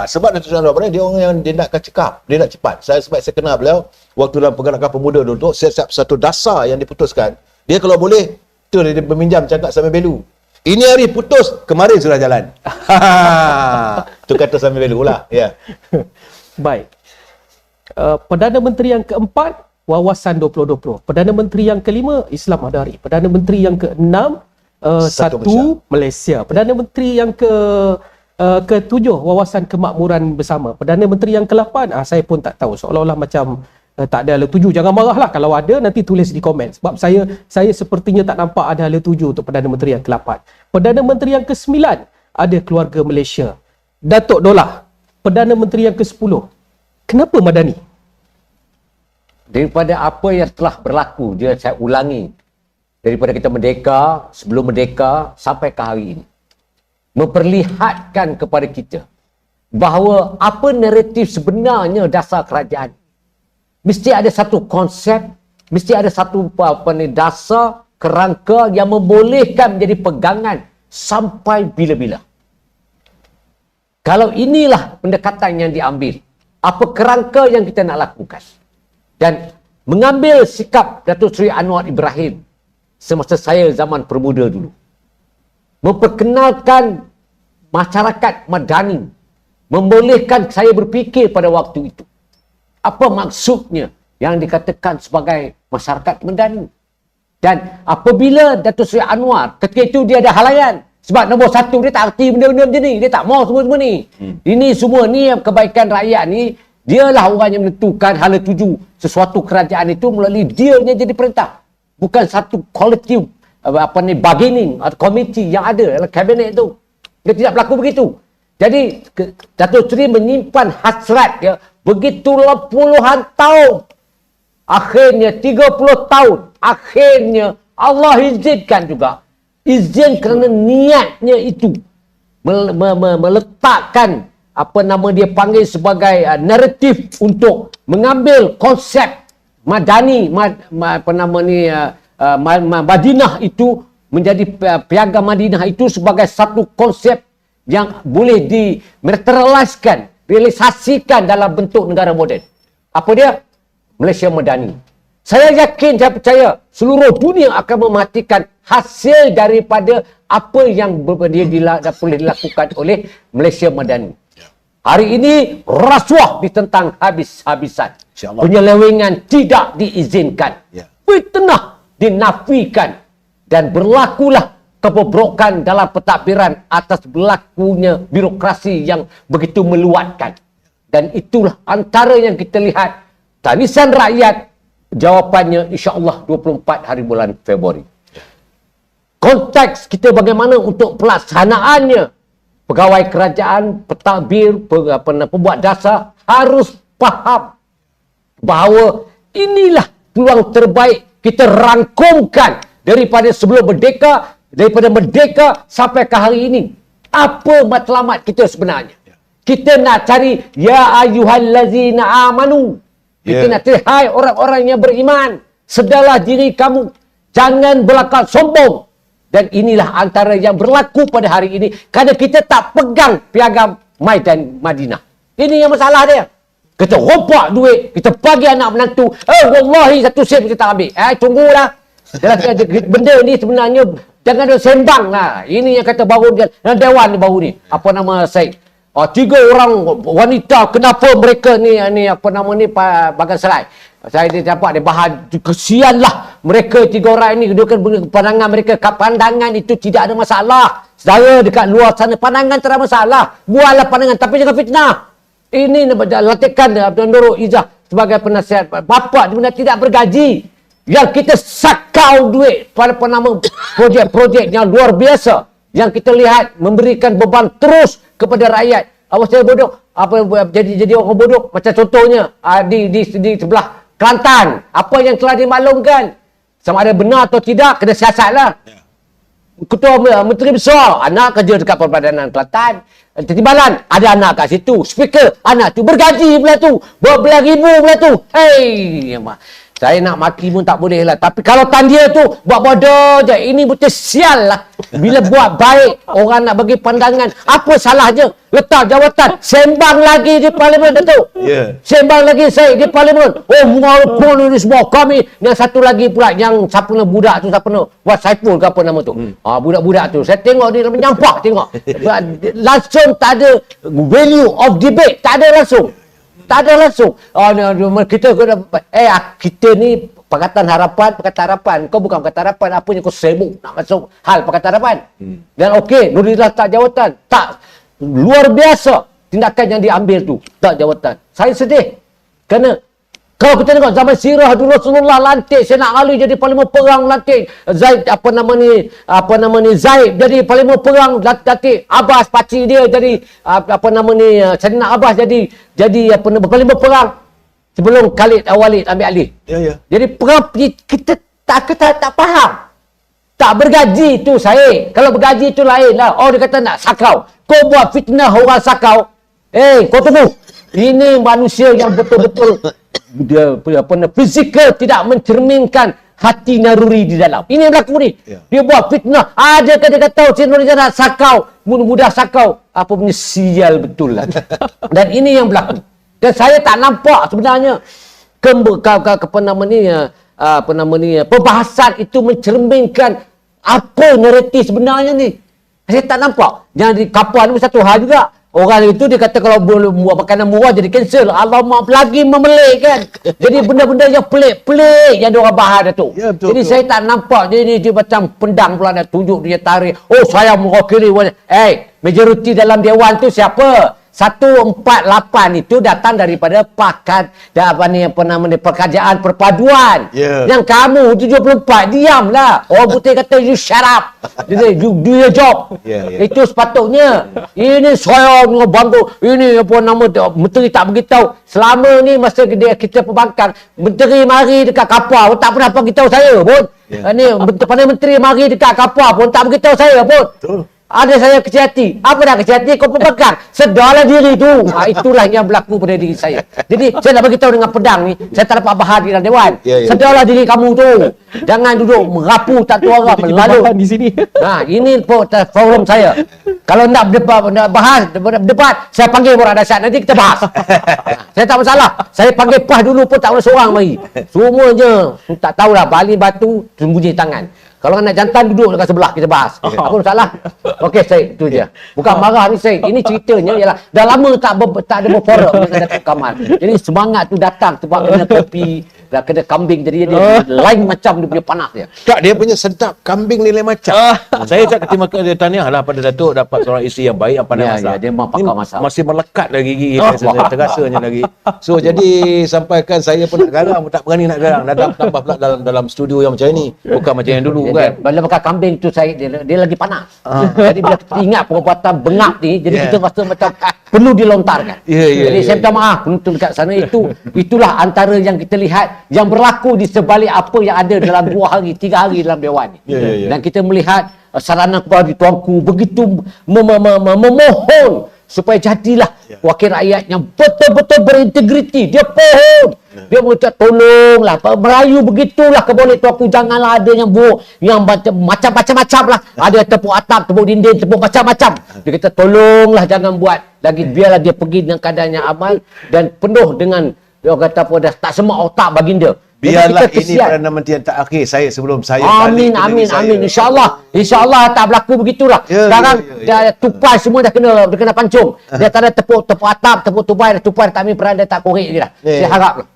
Sebab Datuk Seri Anwar Ibrahim dia orang yang dia nak cakap, dia nak cepat. Sebab saya kenal beliau waktu dalam pergerakan pemuda dulu, setiap satu dasar yang diputuskan, dia kalau boleh tu dia meminjam cakap sampai Belu. Ini hari putus, kemarin sudah jalan. Tu kata sampai Belu lah. Ya. Baik. Perdana Menteri yang keempat, Wawasan 2020. Perdana Menteri yang kelima, Islam Madari. Perdana Menteri yang keenam, Satu Malaysia. Perdana Menteri yang ketujuh, Wawasan Kemakmuran Bersama. Perdana Menteri yang ke-8, saya pun tak tahu. Seolah-olah macam tak ada hala tuju. Jangan marahlah kalau ada, nanti tulis di komen. Sebab saya sepertinya tak nampak ada hala tuju untuk Perdana Menteri yang ke-8. Perdana Menteri yang ke-9, ada keluarga Malaysia. Datuk Dolah, Perdana Menteri yang ke-10. Kenapa Madani? Daripada apa yang telah berlaku, saya ulangi. Daripada kita merdeka, sebelum merdeka, sampai ke hari ini. Memperlihatkan kepada kita bahawa apa naratif sebenarnya dasar kerajaan. Mesti ada satu konsep, mesti ada satu dasar kerangka yang membolehkan menjadi pegangan sampai bila-bila. Kalau inilah pendekatan yang diambil, apa kerangka yang kita nak lakukan. Dan mengambil sikap Datuk Seri Anwar Ibrahim semasa saya zaman permuda dulu. Memperkenalkan masyarakat Madani. Membolehkan saya berfikir pada waktu itu. Apa maksudnya yang dikatakan sebagai masyarakat Madani. Dan apabila Datuk Seri Anwar, ketika itu dia ada halayan. Sebab nombor satu, dia tak erti benda-benda macam ni. Dia tak mau semua-semua ni. Ini semua ni kebaikan rakyat ni. Dialah orang yang menentukan hala tuju sesuatu kerajaan itu melalui dia yang jadi perintah. Bukan satu kolektif bargaining atau komiti yang ada dalam kabinet itu. Dia tidak berlaku begitu. Jadi Datuk Seri menyimpan hasrat ya, begitulah puluhan tahun. Akhirnya 30 tahun. Akhirnya Allah izinkan juga. Izin kerana niatnya itu meletakkan apa nama dia panggil sebagai naratif untuk mengambil konsep Madani, Madinah itu menjadi piagam Madinah itu sebagai satu konsep yang boleh dimaterialiskan, realisasikan dalam bentuk negara moden. Apa dia? Malaysia Madani. Saya yakin, saya percaya seluruh dunia akan mematikan hasil daripada apa yang boleh dilakukan oleh Malaysia Madani. Hari ini rasuah ditentang habis-habisan. Penyelewengan tidak diizinkan. Fitnah dinafikan. Dan berlakulah kebobrokan dalam pentadbiran atas berlakunya birokrasi yang begitu meluatkan. Dan itulah antara yang kita lihat. Tangisan rakyat, jawapannya insya-Allah 24 hari bulan Februari. konteks kita bagaimana untuk pelaksanaannya. Pegawai kerajaan, pentadbir, pembuat dasar harus faham bahawa inilah peluang terbaik kita rangkumkan daripada sebelum merdeka, daripada merdeka sampai ke hari ini. Apa matlamat kita sebenarnya? Kita nak cari ya ayyuhallazina amanu. Kita nak cari hai orang-orang yang beriman, sedarlah diri kamu, jangan berlakon sombong. Dan inilah antara yang berlaku pada hari ini kerana kita tak pegang piagam Maidan Madinah. Ini yang masalah dia. Kita rompak duit, kita bagi anak menantu, wallahi satu sen kita tak ambil. Tunggulah. Benda ni sebenarnya jangan ada sembang lah. Ini yang kata baru dia, Dewan ni baru ni. Apa nama Syed? 3 orang wanita, kenapa mereka ni apa nama ni bagan serai? Saya dapat dia bahan, kesianlah mereka 3 orang ini, pandangan mereka, pandangan itu tidak ada masalah. Saudara dekat luar sana, pandangan tak ada masalah. Buatlah pandangan, tapi jangan fitnah. Ini latihkan Nurul Izzah sebagai penasihat. Bapa sebenarnya tidak bergaji. Yang kita sakau duit pada penama projek-projek yang luar biasa. Yang kita lihat memberikan beban terus kepada rakyat. Apa saya bodoh? Jadi orang bodoh? Macam contohnya di sebelah Kelantan. Apa yang telah dimaklumkan? Sama ada benar atau tidak, kena siasatlah. Ketua Menteri Besar, anak kerja dekat Perbadanan Kelantan. Timbalan, ada anak kat situ. Speaker, anak tu bergaji pula tu. Berbelas ribu pula tu. Hei, saya nak maki pun tak boleh lah. Tapi kalau tanda tu, buat bodoh je. Ini betul sial lah. Bila buat baik, orang nak bagi pandangan. Apa salahnya? Letak jawatan. Sembang lagi di Parlimen, Datuk. Sembang lagi saya di Parlimen. Oh, walaupun ini semua kami. Yang satu lagi pula, yang siapa nak budak tu, siapa nak buat Saiful ke apa nama tu. Budak-budak tu. Saya tengok dia menyampak, tengok. Langsung tak ada value of debate. Tak ada langsung. Tak ada langsung. Kita ni Pakatan Harapan. Kau bukan Pakatan Harapan. Apa yang kau sibuk nak masuk hal Pakatan Harapan. Dan okey, Nurulillah tak jawatan. Tak. Luar biasa tindakan yang diambil tu. Tak jawatan. Saya sedih. Kerana kalau kita tengok zaman sirah dulu Rasulullah lantik Sayyidina Ali jadi panglima perang, lantik Zaid Zaid jadi panglima perang, lantik Abbas pakcik dia jadi Sayyidina Abbas jadi panglima perang sebelum Khalid Walid ambil alih. Jadi perang kita tak faham. Tak bergaji tu saya. Kalau bergaji tu lain lah. Oh, dia kata nak sakau. Kau buat fitnah orang sakau. Kau tunggu. Ini manusia yang betul-betul dia fizikal tidak mencerminkan hati naruri di dalam. Ini yang berlaku ni. Dia buat fitnah. Ada dia kata Cik Nurul nak sakau. Mudah-mudah sakau. Apa punya sial betul lah. Dan ini yang berlaku. Dan saya tak nampak sebenarnya perbahasan itu mencerminkan apa naratif sebenarnya ni. Saya tak nampak. Yang di kapal ni satu hal juga. Orang itu dia kata kalau boleh buat makanan murah jadi cancel. Alamak, lagi memelik kan. Jadi benda-benda yang pelik-pelik yang diorang bahas tu. Jadi saya tak nampak dia macam pendang pula nak tunjuk dia tarik. Oh, saya mewakili. Majoriti dalam dewan tu siapa? 148 itu datang daripada Perkajaan Perpaduan. Yang kamu 74 diamlah. Orang putih kata you shut up. You do your job. Itu sepatutnya. Ini saya bantu. Ini menteri tak beritahu. Selama ni masa kita perbangkang, menteri mari dekat kapal pun tak pernah beritahu saya pun. Ini menteri mari dekat kapal pun tak beritahu saya pun. Ada saya kecil hati. Apa dah kecil hati? Kau pegang. Sedarlah diri tu. Itulah yang berlaku pada diri saya. Jadi saya nak beritahu dengan pedang ni. Saya tak dapat bahas di dalam dewan. Sedarlah diri kamu tu. Jangan duduk merapu tak tahu orang. Lalu di sini. Ini forum saya. Kalau nak debat, saya panggil orang dahsyat. Nanti kita bahas. Saya tak masalah. Saya panggil PAS dulu pun tak boleh seorang mari. Semuanya tak tahulah. Bali batu, sembunyi tangan. Kalau nak jantan duduk dekat sebelah kita bahas. Apa masalah? Okey, Syed, itu je. Bukan marah ni, Syed. Ini ceritanya ialah dah lama tak ada berforum dengan Datuk Kamal. Jadi semangat tu datang sebab kena kopi, dah kena kambing jadi dia lain macam dia punya panas dia. Tak, dia punya sedap kambing nilai macam. Saya cakap terima kasih tahniah lah pada Datuk dapat seorang isteri yang baik yang pandai Ya, masak. ya, dia memang pakar Ni masak. Masih melekat lagi gigi saya terasanya lagi. So jadi sampaikan saya pun nak garang, tak berani nak garang. Dah tambah pula dalam studio yang macam ni. Bukan macam yang dulu kan. Bila makan kambing tu dia lagi panas. Jadi bila kita ingat perbuatan bengap ni, jadi kita rasa macam perlu dilontarkan. Jadi saya minta maaf penonton dekat sana, itulah antara yang kita lihat yang berlaku di sebalik apa yang ada dalam 2 hari, 3 hari dalam Dewan ni. Dan kita melihat sarana kepada tuanku begitu memohon supaya jadilah wakil rakyat yang betul-betul berintegriti. Dia pohon. Dia mengucap tolonglah Melayu begitulah keboleh tuanku, janganlah ada yang buruk, yang macam-macam lah. Ada tepuk atap, tepuk dinding, tepuk macam-macam. Dia kata tolonglah jangan buat lagi, biarlah dia pergi dengan keadaan yang aman dan penuh dengan dia kata apa dah tak semak otak baginda. Biarlah ini Perdana Menteri yang terakhir saya sebelum saya amin, balik ke amin, negeri saya. amin. InsyaAllah tak berlaku begitulah. Sekarang dah tupai semua dah kena pancung. Dia tak ada tepuk atap, tepuk tupai, tupai tak ambil peran, dia tak korek je dah. Saya harap lah.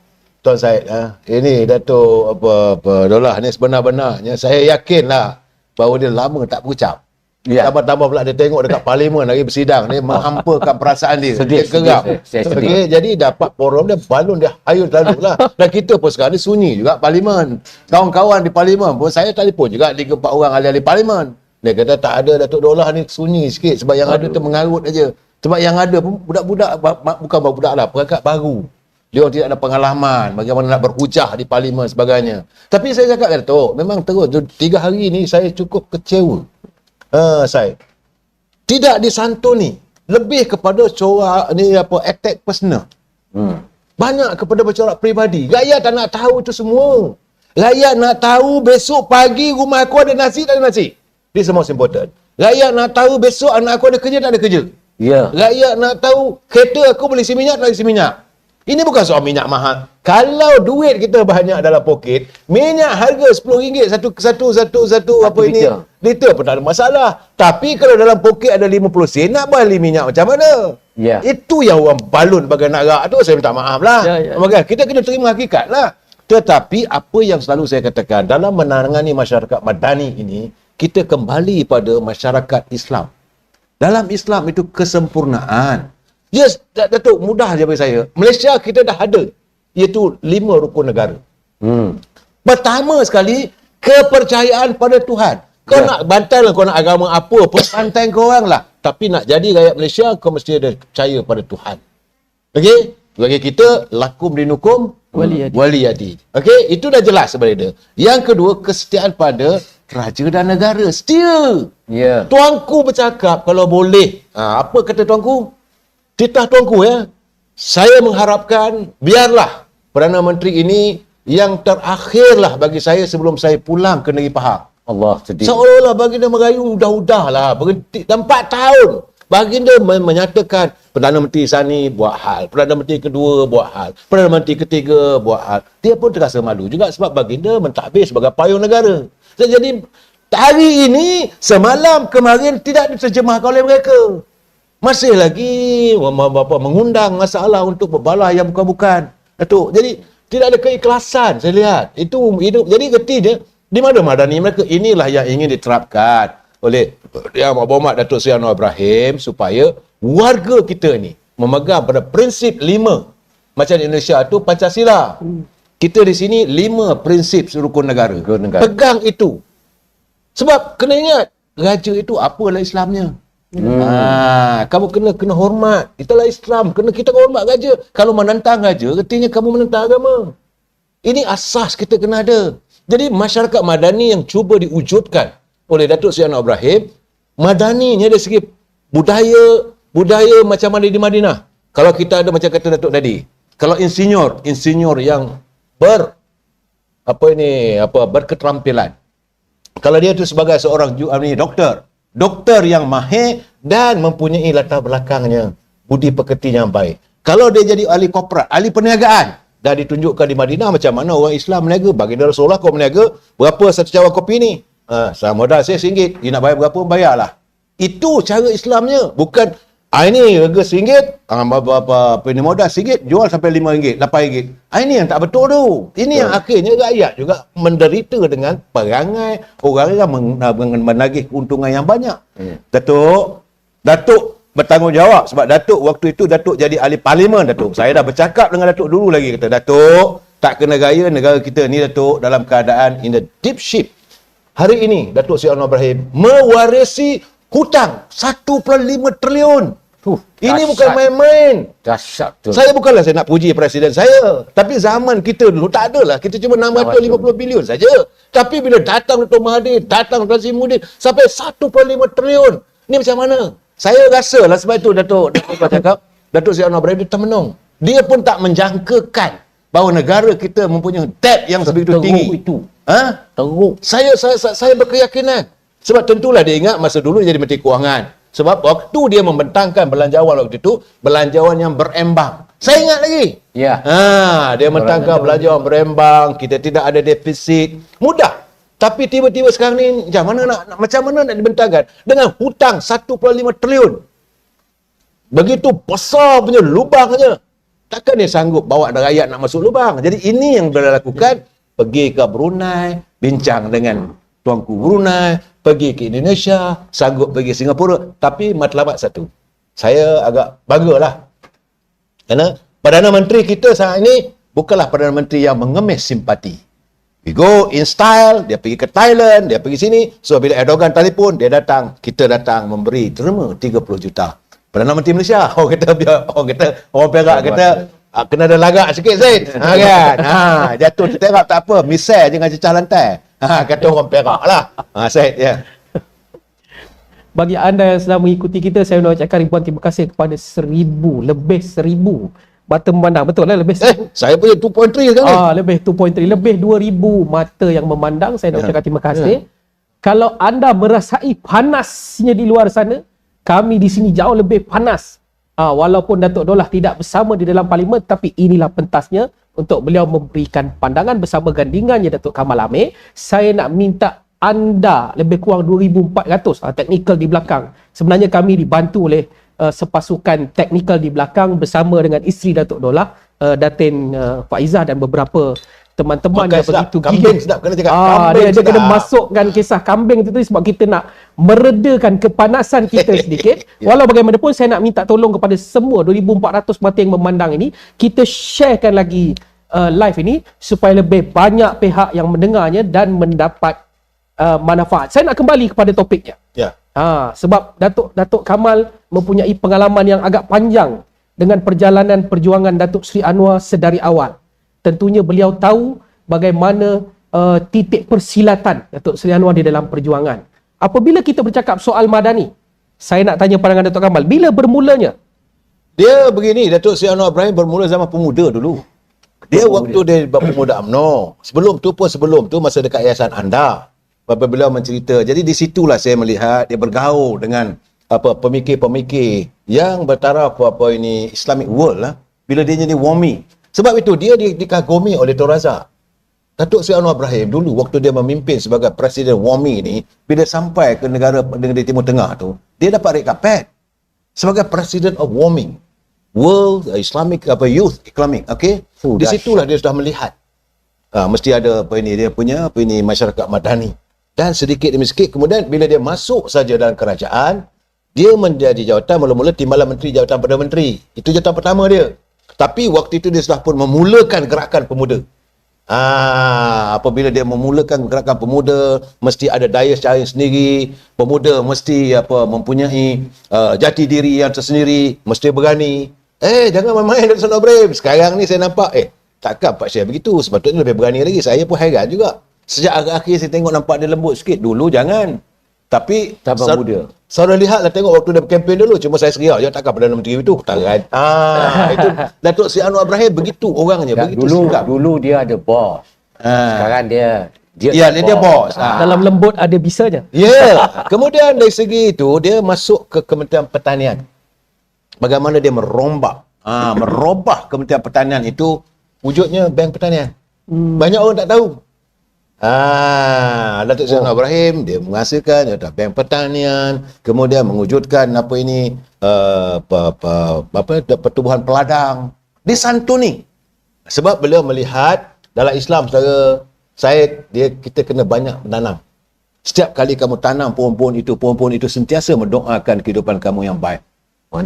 Tuan Syed, ini Datuk Dolah ni sebenar-benarnya saya yakinlah bahawa dia lama tak berucap. Tambah-tambah pula dia tengok dekat parlimen lagi bersidang ni menghampakan perasaan dia. Dia geram. Okey, jadi dapat forum dia, balon dia hayul lalu lah. Dan kita pun sekarang ni sunyi juga parlimen. Kawan-kawan di parlimen pun saya telefon juga 3-4 orang ahli-ahli parlimen. Dia kata tak ada Datuk Dolah ni, sunyi sikit sebab yang ada tu mengarut aja. Sebab yang ada pun budak-budak, bukan budak lah, perangkat baru. Dia orang tidak ada pengalaman bagaimana nak berhujah di parlimen sebagainya. Tapi saya cakap Datuk, memang terus 3 hari ni saya cukup kecewa. Saya tidak disantuni, lebih kepada corak ni attack personal. Banyak kepada bercorak peribadi. Rakyat tak nak tahu itu semua. Rakyat nak tahu besok pagi rumah aku ada nasi tak ada nasi. This is most important. Rakyat nak tahu besok anak aku ada kerja tak ada kerja. Rakyat nak tahu kereta aku boleh isi minyak tak boleh isi minyak. Ini bukan soal minyak mahal. Kalau duit kita banyak dalam poket, minyak harga RM10 satu apa ini liter pun tak ada masalah. Tapi kalau dalam poket ada 50 sen, nak beli minyak macam mana? Itu yang orang balun bagai nak rak tu, saya minta maaf lah. Maka kita kena terima hakikat lah. Tetapi apa yang selalu saya katakan, dalam menangani masyarakat madani ini, kita kembali pada masyarakat Islam. Dalam Islam itu kesempurnaan. Yes, Datuk, mudah je bagi saya. Malaysia kita dah ada, iaitu 5 rukun negara. Pertama sekali, kepercayaan pada Tuhan. Kau nak bantai lah, kau nak agama apa pun, bantai kau orang lah. Tapi nak jadi rakyat Malaysia, kau mesti ada percaya pada Tuhan. Okey? Bagi kita, lakum dinukum waliyadi. Okey? Itu dah jelas sebenarnya. Yang kedua, kesetiaan pada raja dan negara. Setia. Tuanku bercakap, kalau boleh. Apa kata tuanku? Titah tuanku ya, saya mengharapkan biarlah Perdana Menteri ini yang terakhirlah bagi saya sebelum saya pulang ke negeri Pahang. Allah sedih. Seolah-olah baginda merayu dah berhenti 4 tahun. Baginda menyatakan Perdana Menteri Sani buat hal, Perdana Menteri kedua buat hal, Perdana Menteri ketiga buat hal. Dia pun terasa malu juga sebab baginda mentadbir sebagai payung negara. Jadi hari ini, semalam kemarin tidak diterjemahkan oleh mereka. Masih lagi mengundang masalah untuk berbalah yang bukan-bukan. Datuk. Jadi tidak ada keikhlasan saya lihat. Itu hidup. Jadi reti je di mana madani mereka. Inilah yang ingin diterapkan oleh Yang Berhormat Datuk Seri Anwar Ibrahim supaya warga kita ni memegang pada prinsip 5. Macam di Indonesia tu Pancasila. Kita di sini 5 prinsip rukun negara. Pegang itu. Sebab kena ingat raja itu apalah Islamnya. Kamu kena hormat. Itulah Islam. Kita hormat raja. Kalau menentang raja, artinya kamu menentang agama. Ini asas kita kena ada. Jadi masyarakat madani yang cuba diwujudkan oleh Datuk Seri Anwar Ibrahim, madaninya dari segi budaya macam mana di Madinah. Kalau kita ada macam kata Datuk tadi, kalau insinyur yang berketerampilan. Kalau dia tu sebagai seorang doktor yang mahir dan mempunyai latar belakangnya budi pekerti yang baik. Kalau dia jadi ahli korporat, ahli perniagaan, dah ditunjukkan di Madinah macam mana orang Islam meniaga. Baginda Rasulullah kau meniaga, berapa satu cawan kopi ni? Sama modal saya RM1. Dia nak bayar berapa, bayarlah. Itu cara Islamnya. Bukan Ini harga RM1, apa ini modal RM1, jual sampai RM5, RM8. Ini yang tak betul tu. Ini yang akhirnya rakyat juga menderita dengan perangai orang yang menagih keuntungan yang banyak. Datuk bertanggungjawab sebab Datuk waktu itu Datuk jadi ahli parlimen. Datuk, saya dah bercakap dengan Datuk dulu lagi, kata Datuk tak kena gaya negara kita ni Datuk dalam keadaan in the deep ship. Hari ini Datuk Seri Anwar Ibrahim mewarisi hutang 1.5 triliun. Ini bukan main-main. Dahsyat tu. Saya bukanlah saya nak puji presiden saya, tapi zaman kita dulu tak adalah, kita cuma 650 bilion saja. Tapi bila datang Datuk Mahathir, datang Tan Sri Muhyiddin sampai 1.5 triliun. Ni macam mana? Saya rasalah sebab itu Datuk cakap, Datuk Seri Anwar Ibrahim dia termenung. Dia pun tak menjangkakan bahawa negara kita mempunyai debt yang sebegitu tinggi. Itu. Teruk. Saya berkeyakinan. Sebab tentulah dia ingat masa dulu dia jadi Menteri Kewangan. Sebab waktu dia membentangkan belanjawan waktu itu, belanjawan yang berembang. Saya ingat lagi. Ya. Dia membentangkan belanjawan berembang, kita tidak ada defisit. Mudah. Tapi tiba-tiba sekarang ni macam mana nak dibentangkan dengan hutang 1.5 triliun. Begitu besar punya lubangnya. Takkan dia sanggup bawa rakyat nak masuk lubang. Jadi ini yang dia lakukan. Pergi ke Brunei, bincang dengan Tuanku Brunei, pergi ke Indonesia, sanggup pergi Singapura. Tapi matlamat satu, saya agak banggalah. Kerana Perdana Menteri kita saat ini bukanlah Perdana Menteri yang mengemis simpati. We go in style, dia pergi ke Thailand, dia pergi sini. So bila Erdogan telefon, dia datang, kita datang memberi terima 30 juta. Perdana Menteri Malaysia, orang Perak kata, kena ada lagak sikit Zaid. Kan? Jatuh terterap tak apa, misal jangan cecah lantai. Kata orang Perak lah. Zaid ya. Bagi anda yang sedang mengikuti kita, saya nak ucapkan ribuan terima kasih kepada 1,000, lebih 1,000 mata memandang. Betul lah, lebih Saya punya 2.3 sekarang. lebih 2.3, lebih 2,000 mata yang memandang. Saya nak ucapkan terima kasih. Kalau anda merasai panasnya di luar sana, kami di sini jauh lebih panas. Walaupun Datuk Dollah tidak bersama di dalam parlimen, tapi inilah pentasnya untuk beliau memberikan pandangan bersama gandingannya Datuk Kamal Amir. Saya nak minta anda lebih kurang 2,400 teknikal di belakang. Sebenarnya kami dibantu oleh sepasukan teknikal di belakang bersama dengan isteri Datuk Dollah, Datin Faizah dan beberapa teman-teman yang begitu kambing sedap, kena cakap kambing dia kena masukkan kisah kambing itu sebab kita nak meredakan kepanasan kita sedikit. Walau bagaimanapun saya nak minta tolong kepada semua 2,400 mata yang memandang ini, kita sharekan lagi live ini supaya lebih banyak pihak yang mendengarnya dan mendapat manfaat. Saya nak kembali kepada topiknya. Ya. Sebab Datuk Kamal mempunyai pengalaman yang agak panjang dengan perjalanan perjuangan Datuk Seri Anwar sedari awal. Tentunya beliau tahu bagaimana titik persilatan Datuk Seri Anwar di dalam perjuangan. Apabila kita bercakap soal Madani, saya nak tanya pandangan Datuk Kamal, bila bermulanya? Dia begini, Datuk Seri Anwar Ibrahim bermula zaman pemuda dulu. Dia waktu dia pemuda UMNO. Sebelum tu masa dekat Yayasan Anda. Apabila mencerita. Jadi di situlah saya melihat dia bergaul dengan pemikir-pemikir yang bertaraf ini Islamic world lah. Bila dia jadi WAMI. Sebab itu dia dikagumi oleh Tun Razak. Datuk Seri Anwar Ibrahim dulu waktu dia memimpin sebagai Presiden WAMI ni, bila sampai ke negara di Timur Tengah tu, dia dapat red carpet sebagai Presiden of WAMI, World Islamic Youth Economic. Okay? Di situlah dia sudah melihat mesti ada dia punya masyarakat madani. Dan sedikit demi sedikit kemudian bila dia masuk saja dalam kerajaan, dia menjadi jawatan mula-mula Timbalan Menteri Jawatan Perdana Menteri. Itu jawatan pertama dia. Tapi waktu itu dia sudah pun memulakan gerakan pemuda. Apabila dia memulakan gerakan pemuda, mesti ada daya saing sendiri. Pemuda mesti mempunyai jati diri yang tersendiri, mesti berani. Jangan main-main Datuk Seri Anwar Ibrahim. Sekarang ni saya nampak takkan Pak Syekh begitu. Sepatutnya lebih berani lagi. Saya pun hairan juga. Sejak akhir-akhir saya tengok nampak dia lembut sikit. Dulu jangan. Tapi muda. Saudara lihatlah tengok waktu dia berkempen dulu. Cuma saya seria je takkan Perdana Menteri itu. Ketaran. Itu Datuk Seri Anwar Ibrahim begitu orangnya. Begitu sikap. Dulu dia ada bos. Sekarang dia bos. Dalam lembut ada bisanya. Kemudian dari segi itu dia masuk ke Kementerian Pertanian. Bagaimana dia merobah Kementerian Pertanian itu wujudnya Bank Pertanian. Banyak orang tak tahu. Datuk Seri Anwar Ibrahim dia menghasilkan ada bank pertanian, kemudian mewujudkan apa ini pertubuhan peladang, disantuni. Sebab beliau melihat dalam Islam secara kita kena banyak menanam. Setiap kali kamu tanam pohon-pohon itu sentiasa mendoakan kehidupan kamu yang baik.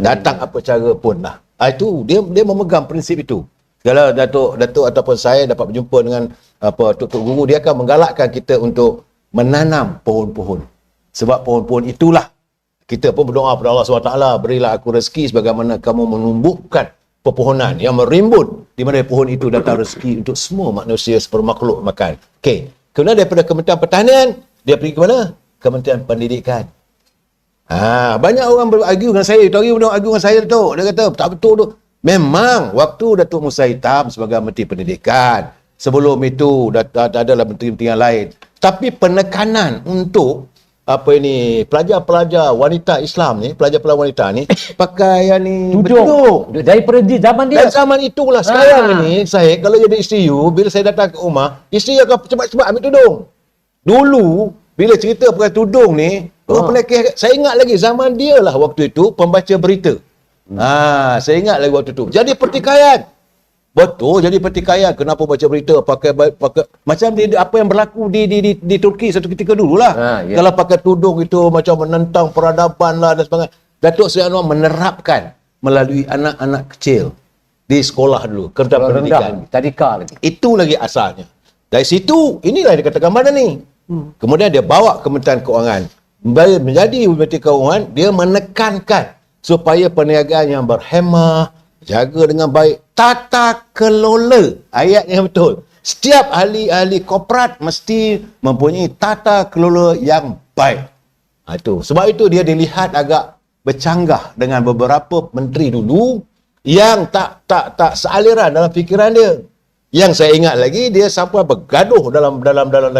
Datang apa cara pun lah. Itu dia memegang prinsip itu. Kalau Datuk ataupun saya dapat berjumpa dengan tok guru, dia akan menggalakkan kita untuk menanam pohon-pohon. Sebab pohon-pohon itulah kita pun berdoa kepada Allah SWT, berilah aku rezeki sebagaimana kamu menumbuhkan pepohonan yang merimbun di mana pohon itu datang rezeki untuk semua manusia sepermakhluk makan. Okey. Kemudian daripada Kementerian Pertanian, dia pergi ke mana? Kementerian Pendidikan. Banyak orang berargue dengan saya. Tadi orang argue dengan saya tu. Dia kata tak betul tu. Memang waktu Datuk Musa Hitam sebagai Menteri Pendidikan, sebelum itu adalah menteri-menteri yang lain. Tapi penekanan untuk pelajar-pelajar wanita Islam ni, pelajar-pelajar wanita ni pakai yang ni Tudung. Daripada zaman dia. Dan zaman itulah sekarang ni saya kalau jadi isteri you, bila saya datang ke rumah, isteri akan cepat-cepat ambil tudung. Dulu bila cerita pakai tudung ni, orang pelekeh, saya ingat lagi zaman dia lah waktu itu pembaca berita. Saya ingat lagi waktu tu. Jadi pertikaian. Betul, jadi pertikaian. Kenapa baca berita pakai macam apa yang berlaku di Turki satu ketika dululah. Kalau pakai tudung itu macam menentang peradaban lah dan sebagainya. Datuk Seri Anwar menerapkan melalui anak-anak kecil di sekolah dulu, Kementerian Pendidikan. Tadika lagi. Itu lagi asalnya. Dari situ, inilah yang dikatakan Madani. Kemudian dia bawa Kementerian Keuangan. Menjadi Menteri Keuangan, dia menekankan supaya perniagaan yang berhemah, jaga dengan baik, tata kelola. Ayatnya betul. Setiap ahli-ahli korporat mesti mempunyai tata kelola yang baik. Itu. Sebab itu dia dilihat agak bercanggah dengan beberapa menteri dulu yang tak sealiran dalam fikiran dia. Yang saya ingat lagi, dia sampai bergaduh dalam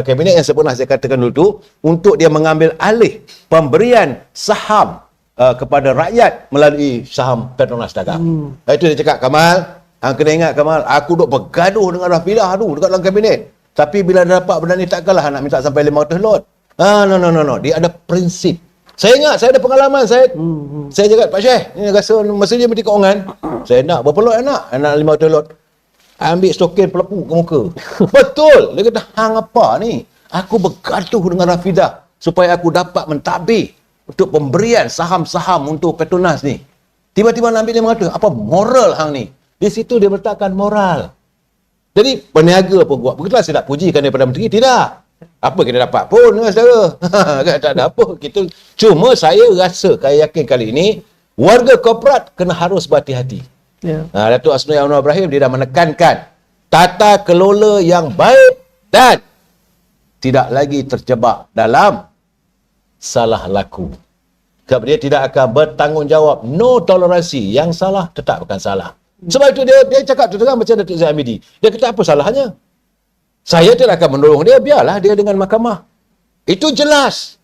kabinet yang pernah saya katakan dulu tu, untuk dia mengambil alih pemberian saham kepada rakyat melalui saham Petronas Dagang. Itu dia cakap, Kamal, kena ingat Kamal, aku duk bergaduh dengan Rafidah tu dekat dalam kabinet. Tapi bila dapat benda ni takkanlah nak minta sampai 500 lot. No. Dia ada prinsip. Saya ingat, saya ada pengalaman. Saya cakap, Pak Syekh, ni rasa masa dia Menteri Keuangan, saya nak berapa lot nak 500 lot. Ambil stokin pelepu ke muka. Betul. Dia kata, hang apa ni? Aku bergaduh dengan Rafidah supaya aku dapat mentadbir untuk pemberian saham-saham untuk Petronas ni. Tiba-tiba nak ambil 500. Apa moral hang ni? Di situ dia letakkan moral. Jadi peniaga pun buat. Bukanlah saya nak pujikan daripada menteri. Tidak. Apa kita dapat pun dengan saudara. Tak ada apa. Cuma saya rasa, saya yakin kali ini, warga korporat kena harus berhati-hati. Datuk Seri Anwar Ibrahim, dia dah menekankan tata kelola yang baik dan tidak lagi terjebak dalam salah laku. Sebab dia tidak akan bertanggungjawab, no toleransi. Yang salah tetap akan salah. Sebab itu dia cakap terang macam Datuk Zaid Hamidi. Dia kata apa salahnya? Saya tidak akan menolong dia, biarlah dia dengan mahkamah. Itu jelas.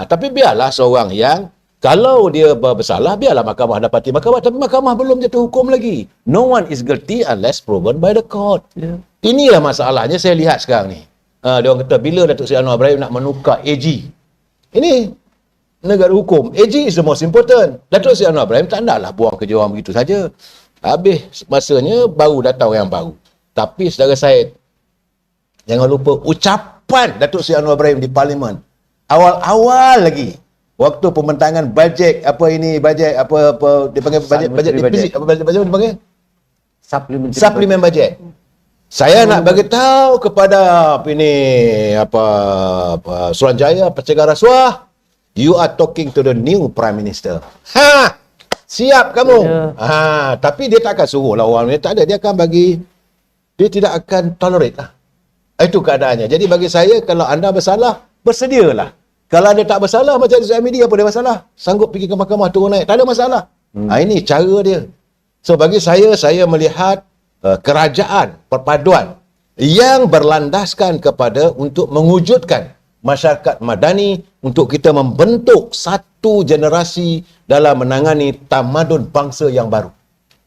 Tapi biarlah seorang yang kalau dia bersalah, biarlah mahkamah dapati mahkamah. Tapi mahkamah belum jatuh hukum lagi. No one is guilty unless proven by the court. Inilah masalahnya saya lihat sekarang ni. Dia orang kata, bila Datuk Seri Anwar Ibrahim nak menukar AG. Ini negara hukum. AG is the most important. Datuk Seri Anwar Ibrahim tak naklah buang kerja orang begitu saja. Habis masanya, baru datang orang yang baru. Tapi saudara saya, jangan lupa ucapan Datuk Seri Anwar Ibrahim di Parlimen. Awal-awal lagi. Waktu pembentangan bajet, dia panggil bajet defisit, bajet dia panggil? Suplemen bajet. Saya nak bagi tahu kepada Suruhanjaya Pencegahan Rasuah, you are talking to the new Prime Minister. Siap kamu. Tapi dia tak akan suruh lah orang ni, tak ada, dia akan bagi, dia tidak akan tolerate lah. Itu keadaannya. Jadi bagi saya, kalau anda bersalah, bersedialah. Kalau dia tak bersalah, macam Zaid Hamidi, apa dia masalah? Sanggup pergi ke mahkamah, turun naik. Tak ada masalah. Ini cara dia. So, bagi saya melihat kerajaan perpaduan yang berlandaskan kepada untuk mewujudkan masyarakat madani, untuk kita membentuk satu generasi dalam menangani tamadun bangsa yang baru.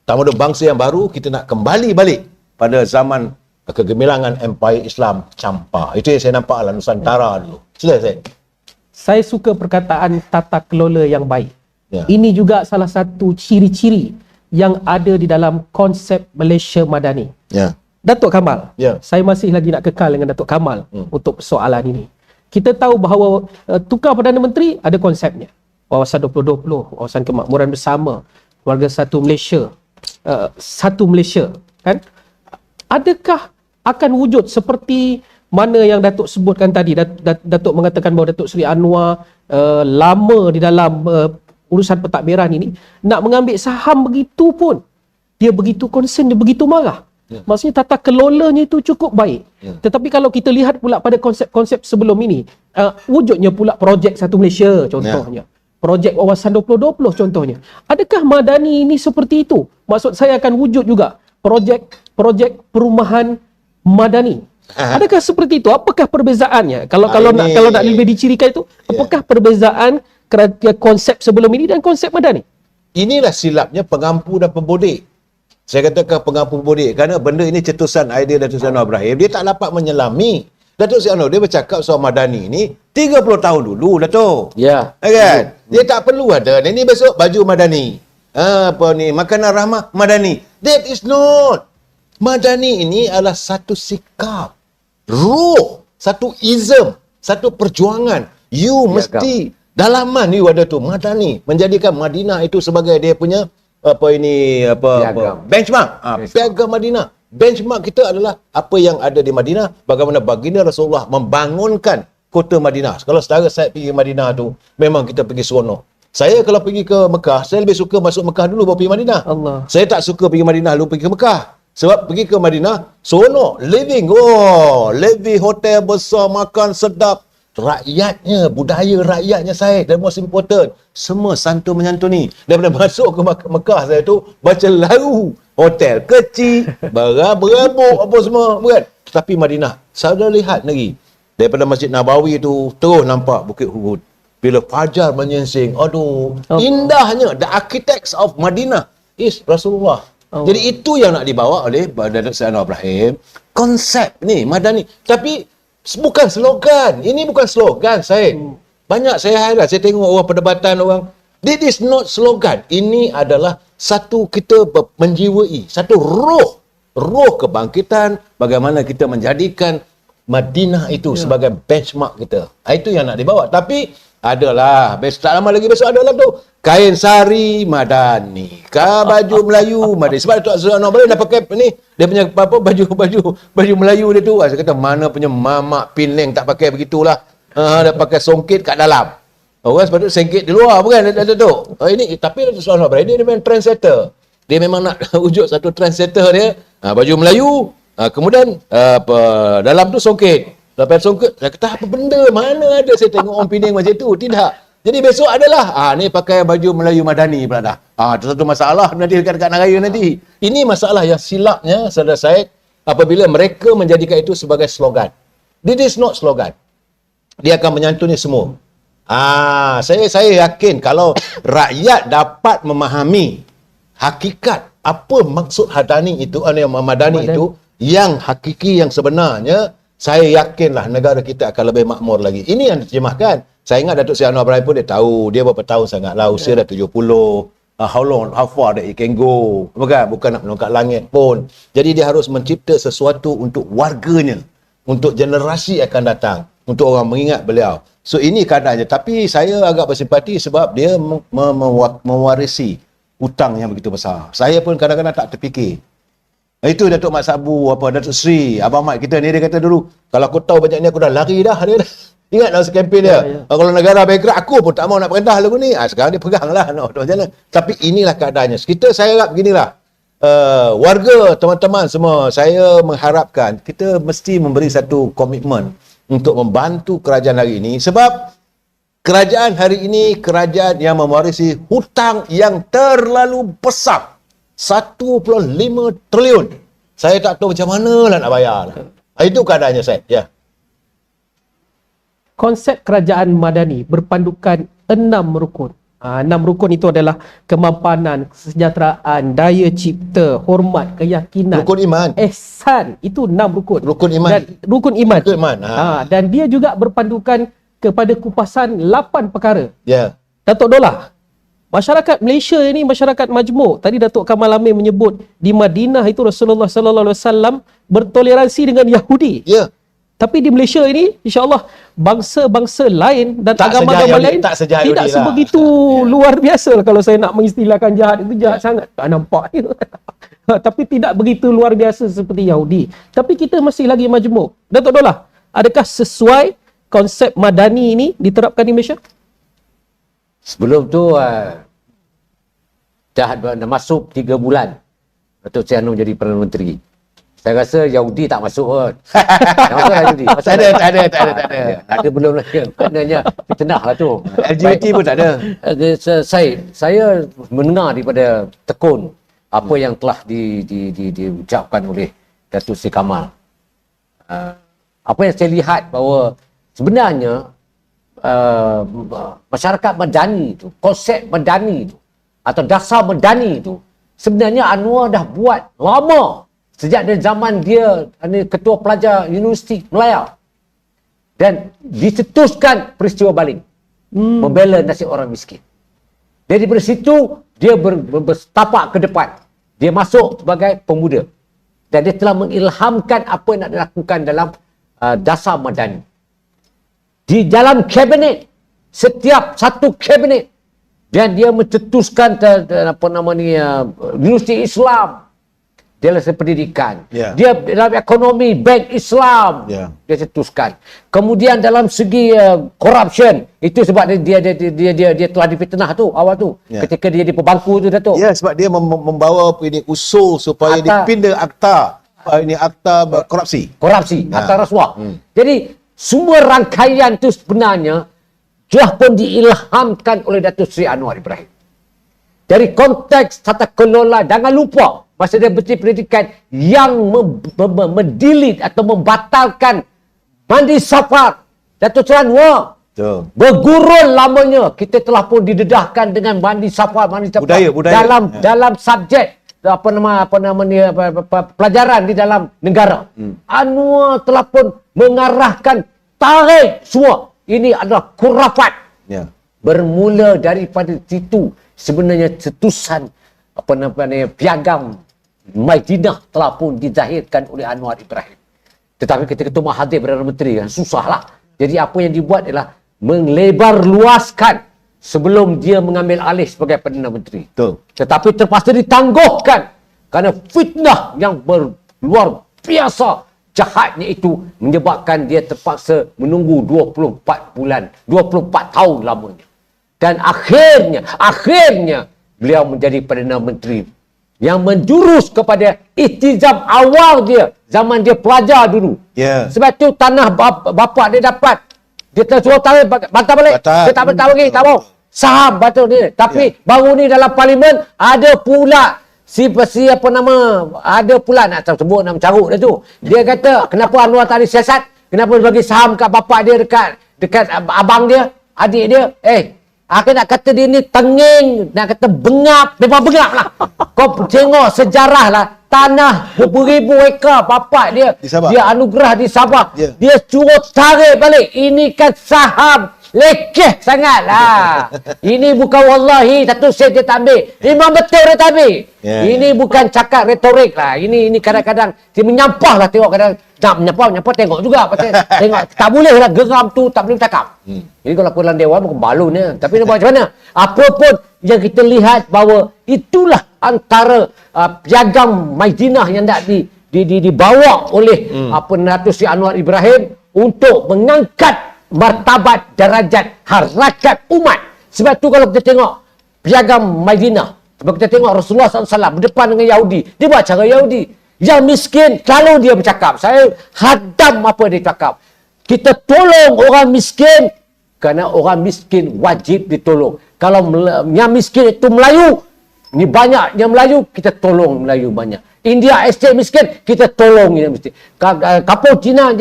Tamadun bangsa yang baru, kita nak kembali balik pada zaman kegemilangan Empire Islam campur. Itu yang saya nampak lah Nusantara dulu. Sila saya. Saya suka perkataan tata kelola yang baik. Ya. Ini juga salah satu ciri-ciri yang ada di dalam konsep Malaysia Madani. Ya. Datuk Kamal, Ya. saya masih lagi nak kekal dengan Datuk Kamal untuk soalan ini. Kita tahu bahawa tukar Perdana Menteri ada konsepnya. Wawasan 2020, wawasan kemakmuran bersama, keluarga satu Malaysia, satu Malaysia, kan? Adakah akan wujud seperti mana yang Datuk sebutkan tadi? Datuk mengatakan bahawa Datuk Seri Anwar lama di dalam urusan pentadbiran ini, nak mengambil saham begitu pun dia begitu concern, dia begitu marah. Ya. Maksudnya tata kelolanya itu cukup baik. Ya. Tetapi kalau kita lihat pula pada konsep-konsep sebelum ini, wujudnya pula projek Satu Malaysia contohnya. Projek Wawasan 2020 contohnya. Adakah Madani ini seperti itu? Maksud saya akan wujud juga projek perumahan Madani. Adakah seperti itu? Apakah perbezaannya? Kalau nak lebih dicirikan itu, apakah perbezaan konsep sebelum ini dan konsep Madani? Inilah silapnya pengampu dan pembodek. Saya katakan pengampu pembodek kerana benda ini cetusan idea Datuk Seri Anwar Ibrahim. Dia tak dapat menyelami. Datuk Seri Anwar dia bercakap soal Madani ni 30 tahun dulu, Datuk. Ya. Kan? Dia tak perlu ada. Ini besok baju Madani. Apa ni? Makanan rahmah Madani. That is not. Madani ini adalah satu sikap, ruh, satu ism, satu perjuangan. You mesti dalaman you ada tu Madani, menjadikan Madinah itu sebagai dia punya benchmark. Piagam Madinah. Benchmark kita adalah apa yang ada di Madinah, bagaimana baginda Rasulullah membangunkan kota Madinah. Kalau saudara saya pergi Madinah tu, memang kita pergi seronok. Saya kalau pergi ke Mekah, saya lebih suka masuk Mekah dulu baru pergi Madinah. Allah. Saya tak suka pergi Madinah lalu pergi ke Mekah. Sebab pergi ke Madinah, seronok, living, living hotel besar, makan sedap. Rakyatnya, budaya rakyatnya saya, dan most important, semua santun menyantuni. Daripada masuk ke Mekah saya tu, baca lalu hotel kecil, berabuk apa semua, bukan? Tapi Madinah, saya lihat lagi, daripada Masjid Nabawi tu, terus nampak Bukit Uhud. Bila fajar menyingsing, aduh, indahnya. The architects of Madinah is Rasulullah. Jadi itu yang nak dibawa oleh Datuk Seri Anwar Ibrahim. Konsep ni, Madani. Tapi bukan slogan. Ini bukan slogan saya. Banyak saya hairan. Saya tengok orang perdebatan orang. This is not slogan. Ini adalah satu kita menjiwai. Satu roh. Roh kebangkitan. Bagaimana kita menjadikan Madinah itu sebagai benchmark kita. Itu yang nak dibawa. Tapi adalah. Tak lama lagi besok adalah tu. Kain sari Madani. Baju Melayu Madani. Sebab Datuk Seri Anwar Ibrahim dah pakai ni. Dia punya baju Melayu dia tu. Saya kata mana punya mamak Penang tak pakai begitulah. Dia pakai songkit kat dalam. Orang sepatutnya songkit di luar bukan Datuk. Ini tapi Datuk Seri Anwar Ibrahim dia memang trendsetter. Dia memang nak wujud satu trendsetter dia. Baju Melayu. Kemudian dalam tu songkit. Lepas songkit, saya kata apa benda? Mana ada saya tengok orang Penang macam tu? Tidak. Jadi besok adalah, ni pakai baju Melayu Madani pula dah. Itu satu masalah nanti dekat nak raya nanti. Ini masalah yang silapnya, saudara saya, apabila mereka menjadikan itu sebagai slogan. This is not slogan. Dia akan menyantuni semua. Saya yakin kalau rakyat dapat memahami hakikat apa maksud Madani itu, yang hakiki, yang sebenarnya, saya yakinlah negara kita akan lebih makmur lagi. Ini yang diterjemahkan. Saya ingat Datuk Seri Anwar Ibrahim pun dia tahu. Dia berapa tahun sangatlah. Usia dah 70. How far that it can go. Bukan nak menongkat langit pun. Jadi dia harus mencipta sesuatu untuk warganya. Untuk generasi akan datang. Untuk orang mengingat beliau. So ini keadaannya. Tapi saya agak bersimpati sebab dia mewarisi hutang yang begitu besar. Saya pun kadang-kadang tak terfikir. Itu Datuk Mat Sabu, Datuk Seri, Abang Mat kita ni, dia kata dulu, kalau aku tahu banyak ni aku dah lari dah. Dia dah. Ingat masa kempen dia. Kalau negara bankrupt, aku pun tak mau nak perintah lagu ni. Sekarang dia pegang lah. Macam mana. Tapi inilah keadaannya. Saya harap beginilah. Warga, teman-teman semua, saya mengharapkan kita mesti memberi satu komitmen untuk membantu kerajaan hari ini. Sebab kerajaan hari ini, kerajaan yang mewarisi hutang yang terlalu besar. 1.5 triliun. Saya tak tahu macam mana lah nak bayar. Itu keadaannya saya. Ya. Konsep kerajaan Madani berpandukan 6 rukun. Enam rukun itu adalah kemampanan, kesejahteraan, daya cipta, hormat, keyakinan, Rukun iman. ihsan. Itu 6 rukun. Rukun iman. Dan rukun iman. Rukun iman. Dan dia juga berpandukan kepada kupasan 8 perkara. Ya. Datuk Dolah, masyarakat Malaysia ini masyarakat majmuk. Tadi Datuk Kamal Amin menyebut di Madinah itu Rasulullah sallallahu alaihi wasallam bertoleransi dengan Yahudi. Ya. Tapi di Malaysia ini, insya-Allah bangsa-bangsa lain dan Tak agama-agama sejahat lain tak sejahat tidak Yahudi lah. sebegitu luar biasa lah. Kalau saya nak mengistilahkan jahat, itu jahat sangat. Tak nampak. Tapi tidak begitu luar biasa seperti Yahudi. Tapi kita masih lagi majmuk. Datuk Dolah, adakah sesuai konsep madani ini diterapkan di Malaysia? Sebelum tu dah masuk 3 bulan Datuk Seri Anwar jadi Perdana Menteri. Saya rasa Yahudi tak masuk kot. Tak masuk lah Yahudi. Tak ada. Tak ada belum lagi. Maknanya fitnah lah tu. LGBT pun tak ada. Saya mendengar daripada tekun apa yang telah diucapkan oleh Datuk Seri Kamal. Apa yang saya lihat bahawa sebenarnya masyarakat Madani itu, konsep Madani itu atau dasar Madani itu sebenarnya Anwar dah buat lama. Sejak dari zaman dia ketua pelajar Universiti Melaya. Dan dicetuskan peristiwa baling. Membela nasib orang miskin. Dari situ, dia bertapak ke depan. Dia masuk sebagai pemuda. Dan dia telah mengilhamkan apa yang nak dilakukan dalam dasar Madani. Di dalam kabinet, setiap satu kabinet, dan dia mencetuskan Universiti Islam. Dia dalam pendidikan. Ya. Dia dalam ekonomi, bank Islam. Ya. Dia cetuskan. Kemudian dalam segi corruption, itu sebab dia telah difitnah tu awal tu. Ya. Ketika dia di pembangku tu Datuk. Ya, sebab dia membawa ini usul supaya dipindah akta korupsi. Korupsi, Ya. akta rasuah. Jadi semua rangkaian tu sebenarnya telah pun diilhamkan oleh Datuk Seri Anwar Ibrahim. Dari konteks tata kelola, jangan lupa masa dia Menteri Pendidikan yang mendilit atau membatalkan mandi safar Datuk Seri Anwar. Betul. Bergurun lamanya kita telah pun didedahkan dengan mandi safar Budaya. dalam subjek pelajaran di dalam negara. Anwar telah pun mengarahkan tarik semua. Ini adalah khurafat. Ya. Bermula daripada situ sebenarnya cetusan piagam Madinah telah pun dizahirkan oleh Anwar Ibrahim. Tetapi ketika itu Mahathir Perdana Menteri kan susahlah. Jadi apa yang dibuat ialah melebar luaskan sebelum dia mengambil alih sebagai Perdana Menteri. Betul. Tetapi terpaksa ditangguhkan kerana fitnah yang luar biasa jahatnya itu menyebabkan dia terpaksa menunggu 24 bulan, 24 tahun lamanya. Dan akhirnya beliau menjadi Perdana Menteri yang menjurus kepada ihtizam awal dia zaman dia pelajar dulu. Ya. Sebab tu tanah bapa dia dapat, dia tersuruh tarik bantah balik. Batal. Dia tak bantah lagi, tak mau. Saham betul ni. Tapi baru ni dalam parlimen ada pula ada pula nak sebut nama carut dia tu. Dia kata kenapa Anwar tak ada siasat? Kenapa dia bagi saham kat bapak dia dekat abang dia, adik dia? Aku nak kata dia ni tenging, nak kata bengap, memang bengap lah. Kau tengok sejarah lah, tanah beribu ekar bapak dia, Di Sabah. dia anugerah di Sabah. Ya. Dia suruh tarik balik. Ini kan saham lekeh sangat lah. Ini bukan wallahi satu sen dia tak ambil. Memang betul dia tak ambil. Ya. Ini bukan cakap retorik lah. Ini kadang-kadang dia menyampah lah tengok kadang. Nak menyampah tengok juga. Pasal tengok tak boleh lah geram tu tak boleh bercakap. Ini kalau aku dalam dewan bukan balunnya. Tapi dia buat macam mana? Apapun yang kita lihat bahawa itulah antara piagam Madinah yang nak dibawa oleh Datuk Seri Anwar Ibrahim untuk mengangkat martabat darajat harakat umat. Sebab tu kalau kita tengok piagam Madinah, sebab kita tengok Rasulullah SAW berdepan dengan Yahudi, dia buat cara Yahudi. Yang miskin kalau dia bercakap, saya hadam apa dia cakap. Kita tolong orang miskin kerana orang miskin wajib ditolong. Kalau yang miskin itu Melayu, ni banyak yang Melayu, kita tolong Melayu banyak. India estate miskin, kita tolong yang miskin. Kapal Cina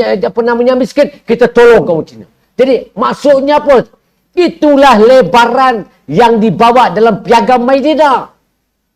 miskin, kita tolong kaum Cina. Jadi maksudnya apa? Itulah lebaran yang dibawa dalam piagam Madinah.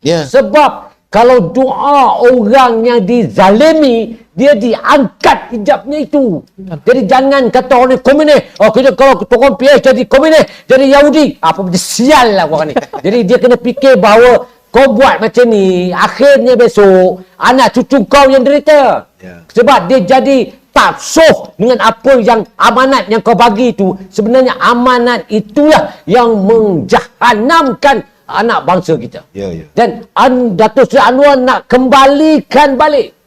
Ya. Sebab kalau doa orang yang dizalimi, dia diangkat hijabnya itu. Jadi jangan kata orang ni komunis. Oh, kita kalau orang PH jadi komunis, jadi Yahudi. Apa macam sial lah orang ni. Jadi dia kena fikir bahawa kau buat macam ni, akhirnya besok anak cucu kau yang derita. Ya. Sebab dia jadi tak soh dengan apa yang amanat yang kau bagi itu. Sebenarnya amanat itulah yang menjahanamkan anak bangsa kita. Ya, ya. Dan Datuk Seri Anwar nak kembalikan balik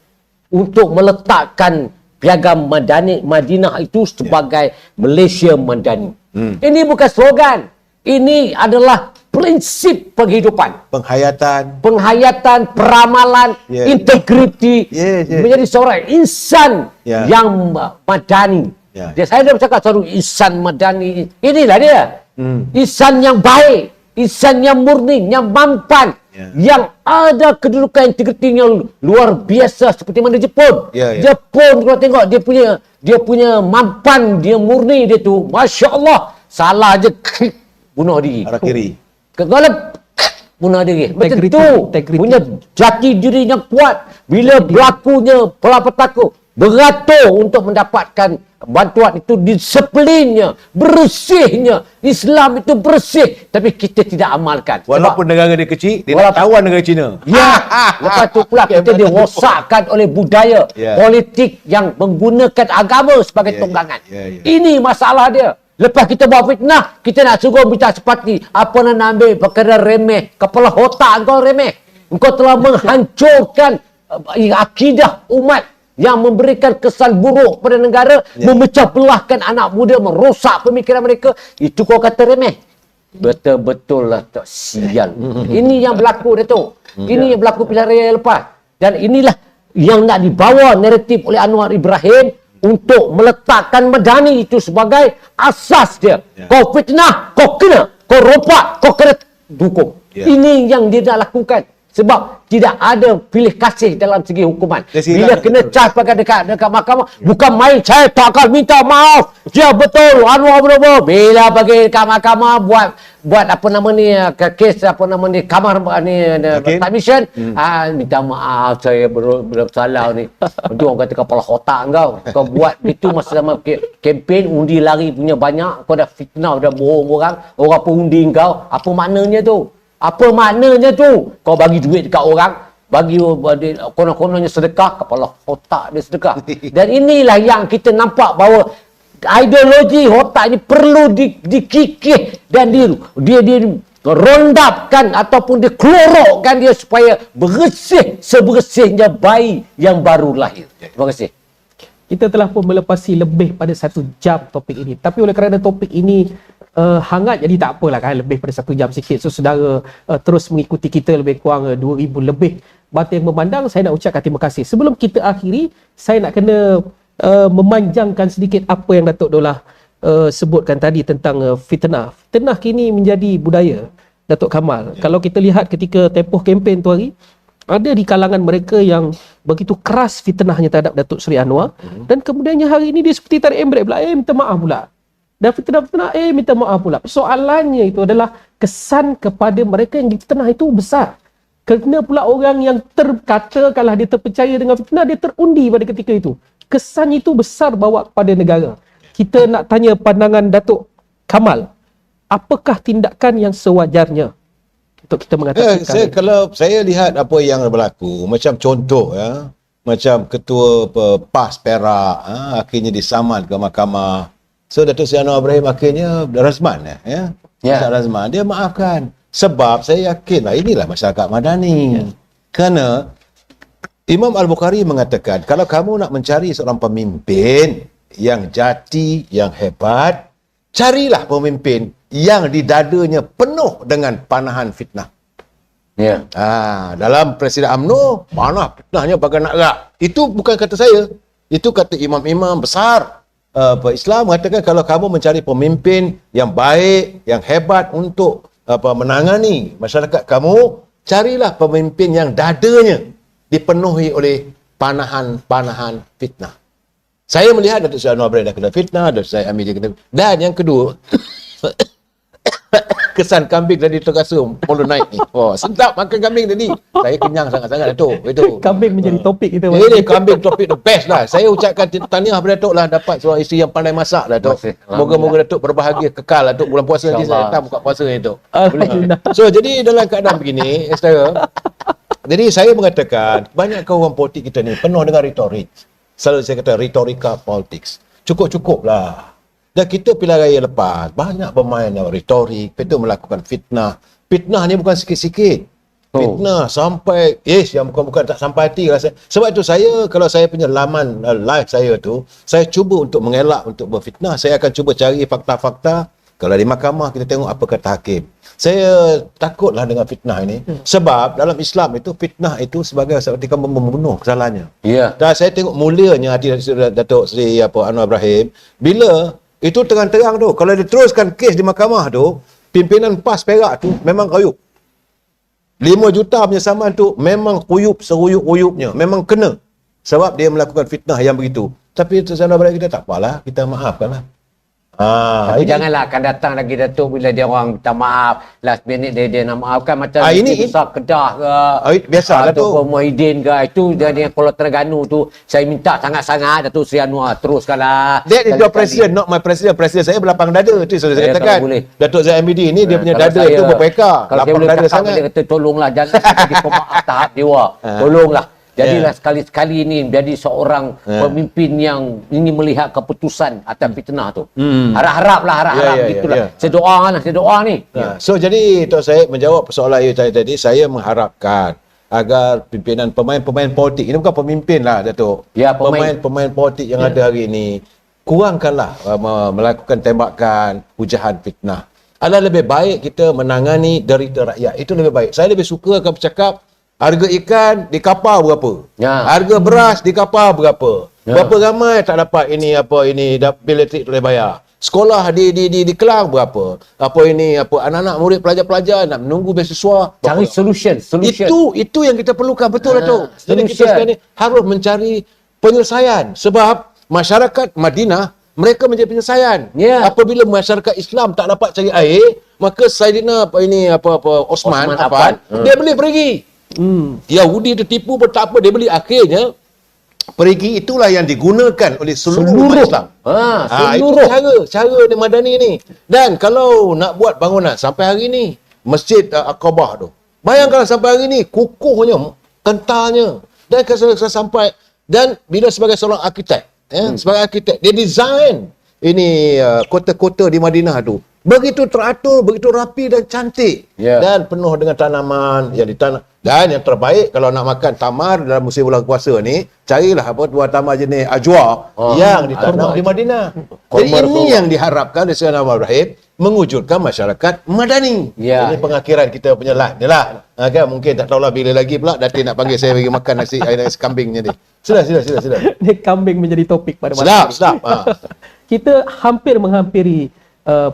untuk meletakkan piagam Madinah itu sebagai Malaysia Madani. Ini bukan slogan. Ini adalah prinsip penghidupan. Penghayatan, peramalan, Ya. integriti, Ya, ya. menjadi seorang insan Ya. yang madani. Ya. Dia, saya dah bercakap seorang insan madani. Inilah dia. Insan yang baik, insan yang murni, yang mampan, Ya. yang ada kedudukan integritinya luar biasa seperti mana Jepun. Ya, ya. Jepun kalau tengok dia punya mampan, dia murni dia tu. Masya Allah. Salah je bunuh diri. Arah kiri. Kalau bunuh diri. Macam Integriti, tu. integriti. Punya jati diri yang kuat. Bila berlakunya pelapetaku, beratur untuk mendapatkan bantuan itu, disiplinnya, bersihnya. Islam itu bersih. Tapi kita tidak amalkan. Walaupun negara dia kecil, dia nak Walaupun- tawan negara Cina. Ya, lepas tu pula kita dirosakkan oleh budaya Ya. politik yang menggunakan agama sebagai Ya, tunggangan. ya, ya. Ini masalah dia. Lepas kita buat fitnah, kita nak suruh minta sepati. Apa nak ambil perkara remeh. Kepala otak kau remeh. Engkau telah menghancurkan akidah umat yang memberikan kesan buruk pada negara, memecah belahkan anak muda, merosak pemikiran mereka. Itu kau kata remeh. Betul-betul lah tak sial. Ini yang berlaku, Datuk. Ini yang berlaku pilihan raya lepas. Dan inilah yang nak dibawa naratif oleh Anwar Ibrahim untuk meletakkan Madani itu sebagai asas dia. Ya. Kau fitnah, kau kena. Kau rompak, kau kena dukung. Ya. Ini yang dia nak lakukan. Sebab tidak ada pilih kasih dalam segi hukuman. Dia silap, Bila kena betul. charge pakai dekat mahkamah, bukan main saya tak akan minta maaf. Dia betul, Anwar betul. Bila pergi dekat mahkamah buat apa nama ni, kes apa nama ni, kamar ni, Hakim? submission, minta maaf saya belum salah ni. Itu orang kata kepala otak kau. Kau buat itu masa zaman kempen, undi lari punya banyak, kau dah fitnah, dah bohong orang pun undi kau. Apa maknanya tu? Apa maknanya tu? Kau bagi duit dekat orang, bagi konon-kononnya sedekah, kepala otak dia sedekah. Dan inilah yang kita nampak bahawa ideologi otak ini perlu dikikih dan dia rondapkan ataupun dikelorokkan dia supaya bersih sebersihnya bayi yang baru lahir. Terima kasih. Kita telah pun melepasi lebih pada 1 jam topik ini. Tapi oleh kerana topik ini hangat, jadi tak apalah kan, lebih pada 1 jam sikit. So saudara terus mengikuti kita lebih kurang 2,000 lebih mata yang memandang. Saya nak ucapkan terima kasih. Sebelum kita akhiri, saya nak kena memanjangkan sedikit apa yang Datuk Dolah sebutkan tadi tentang fitnah. Fitnah kini menjadi budaya, Datuk Kamal. Kalau kita lihat ketika tempoh kempen tu hari, ada di kalangan mereka yang begitu keras fitnahnya terhadap Datuk Seri Anwar, dan kemudiannya hari ini dia seperti tarik embrek pula, minta maaf pula. Dan fitnah minta maaf pula. Soalannya itu adalah kesan kepada mereka yang difitnah itu besar. Kerana pula orang yang katakanlah dia terpercaya dengan fitnah, dia terundi pada ketika itu. Kesan itu besar bawa kepada negara. Kita nak tanya pandangan Datuk Kamal. Apakah tindakan yang sewajarnya untuk kita mengatakan Kalau saya lihat apa yang berlaku, macam contoh macam ketua PAS Perak akhirnya disaman ke mahkamah. So Datuk Seri Anwar Ibrahim akhirnya Razman Ustaz Razman dia maafkan. Sebab saya yakinlah inilah masyarakat Madani. Kerana Imam Al-Bukhari mengatakan kalau kamu nak mencari seorang pemimpin yang jati, yang hebat, carilah pemimpin yang di dadanya penuh dengan panahan fitnah. Ya. Dalam Presiden UMNO, panah fitnahnya bagai nak gerak. Itu bukan kata saya. Itu kata imam-imam besar Islam mengatakan kalau kamu mencari pemimpin yang baik, yang hebat untuk menangani masyarakat kamu, carilah pemimpin yang dadanya dipenuhi oleh panahan fitnah. Saya melihat Datuk Seri Anwar Ibrahim dah kena fitnah, Datuk Seri Amir dia kena. Dan yang kedua, Kesan kambing tadi terasa mula naik ni. Oh, sedap makan kambing tadi. Saya kenyang sangat-sangat Datuk. Itu. Kambing menjadi topik kita. Ini kambing topik the best lah. Saya ucapkan tahniah kepada Datuk lah dapat seorang isteri yang pandai masak Datuk. Moga-moga Datuk berbahagia kekal Datuk bulan puasa nanti saya datang buka puasa ni Datuk. Alhamdulillah. So jadi dalam keadaan begini, saudara, jadi saya mengatakan banyak orang politik kita ni penuh dengan retorik. Selalu saya kata retorika politics. Cukup-cukup lah. Dan kita pilihan raya lepas, banyak bermain retorik, itu melakukan fitnah. Fitnah ni bukan sikit-sikit. Fitnah sampai, yang bukan-bukan tak sampai hati rasa. Sebab itu saya, kalau saya punya laman live saya tu, saya cuba untuk mengelak untuk berfitnah. Saya akan cuba cari fakta-fakta. Kalau di mahkamah, kita tengok apa kata hakim. Saya takutlah dengan fitnah ini. Sebab dalam Islam itu, fitnah itu sebagai seperti kamu membunuh kesalahannya. Ya. Dan saya tengok mulianya hati Datuk Seri Anwar Ibrahim, bila itu terang-terang tu, kalau diteruskan kes di mahkamah tu, pimpinan PAS Perak tu memang kayup. 5 juta punya saman tu memang kuyup seruyup-uyupnya. Memang kena. Sebab dia melakukan fitnah yang begitu. Tapi sana balik kita tak apalah, kita maafkanlah. Tapi janganlah akan datang lagi Datuk bila dia orang minta maaf last minute dia nak maafkan macam ini besar Kedah ke biasalah tu ataupun Muhyiddin ke itu dia kalau Terengganu tu saya minta sangat-sangat Datuk Seri Anwar teruskanlah. That is your president, not my president. Presiden saya berlapang dada. Itu saya katakan. Datuk Zaid Hamidi ni dia punya dada itu berpeka. Kalau lapang dada sangat. Dia kata tolonglah jangan jadi pemaaf tahap dewa. Tolonglah. Jadilah sekali-sekali ini jadi seorang pemimpin yang ini melihat keputusan atas fitnah tu. Harap-haraplah, gitulah. Saya doa ni. So jadi Tok Syed menjawab persoalan you tadi, saya mengharapkan agar pimpinan pemain-pemain politik, ini bukan pemimpin lah Datuk. Ya, pemain politik yang ada hari ini, kurangkanlah melakukan tembakan, hujahan fitnah. Adalah lebih baik kita menangani derita rakyat. Itu lebih baik. Saya lebih suka akan bercakap harga ikan di kapal berapa? Harga beras di kapal berapa? Berapa ramai tak dapat ini bil elektrik boleh bayar? Sekolah di Kelang berapa? Anak-anak murid pelajar-pelajar nak menunggu beasiswa. Cari solution. Itu yang kita perlukan betul Datuk. Jadi kita sekarang ni harus mencari penyelesaian sebab masyarakat Madinah mereka menjadi penyelesaian. Apabila masyarakat Islam tak dapat cari air, maka Saidina Osman Affan dia boleh pergi. Yahudi tertipu pun tak apa, dia beli. Akhirnya perigi itulah yang digunakan oleh seluruh umat Islam. Itu cara di Madani ni. Dan kalau nak buat bangunan sampai hari ni, Masjid Aqabah tu, bayangkan sampai hari ni kukuhnya, kentalnya. Dan kalau sampai, dan bila sebagai seorang arkitek, sebagai arkitek, dia design ini kota-kota di Madinah tu begitu teratur, begitu rapi dan cantik, dan penuh dengan tanaman yang ditanam. Dan yang terbaik kalau nak makan tamar dalam musim bulan puasa ni, carilah buah tamar jenis ajwa yang ditanam di Madinah. Jadi ini yang diharapkan dari Sayyidina Anwar Ibrahim, mengwujudkan masyarakat Madani. Ini pengakhiran kita punya live ni lah. Kan mungkin tak tahulah bila lagi pula Datin nak panggil saya bagi makan nasi kambingnya ni. Sila. Ini kambing menjadi topik pada malam ini. Sedap. Kita hampir menghampiri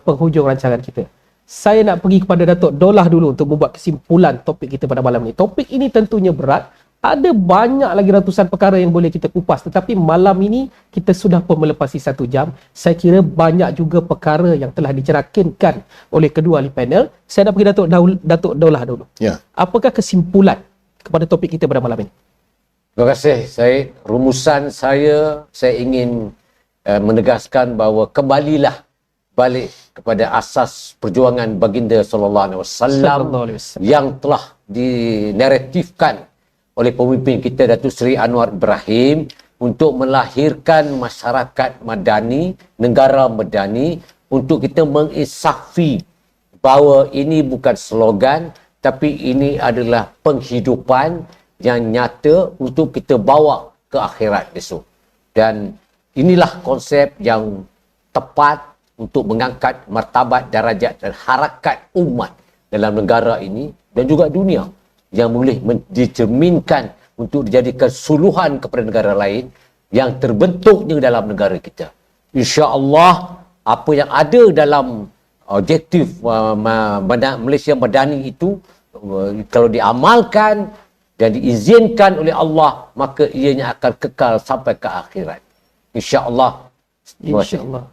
penghujung rancangan kita. Saya nak pergi kepada Datuk Daulah dulu untuk membuat kesimpulan topik kita pada malam ini. Topik ini tentunya berat. Ada banyak lagi ratusan perkara yang boleh kita kupas. Tetapi malam ini kita sudah pun melepasi 1 jam. Saya kira banyak juga perkara yang telah dicerahkan oleh kedua ahli panel. Saya nak pergi Datuk Daulah dulu. Apakah kesimpulan kepada topik kita pada malam ini? Terima kasih Syed. Rumusan saya ingin menegaskan bahawa kembalilah balik kepada asas perjuangan baginda sallallahu alaihi wasallam yang telah dinaratifkan oleh pemimpin kita Datuk Seri Anwar Ibrahim untuk melahirkan masyarakat madani, negara madani, untuk kita menginsafi bahawa ini bukan slogan tapi ini adalah penghidupan yang nyata untuk kita bawa ke akhirat besok. Dan inilah konsep yang tepat untuk mengangkat martabat, darajat dan harakat umat dalam negara ini dan juga dunia yang boleh dicerminkan untuk dijadikan suluhan kepada negara lain yang terbentuknya dalam negara kita. InsyaAllah apa yang ada dalam objektif Malaysia Madani itu kalau diamalkan dan diizinkan oleh Allah, maka ianya akan kekal sampai ke akhirat. InsyaAllah. InsyaAllah.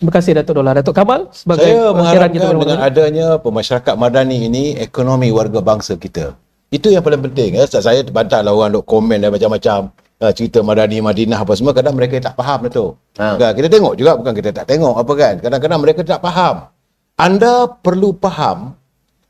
Terima kasih Datuk Dollah. Datuk Kamal sebagai Saya akhiran kita mengharapkan dengan berapa adanya pemasyarakat madani ini, ekonomi warga bangsa kita. Itu yang paling penting. Saya bantah lah orang duk komen dan macam-macam. Cerita Madani, Madinah apa semua. Kadang mereka tak faham tu. Kan? Kita tengok juga, bukan kita tak tengok apa kan. Kadang-kadang mereka tak faham. Anda perlu faham,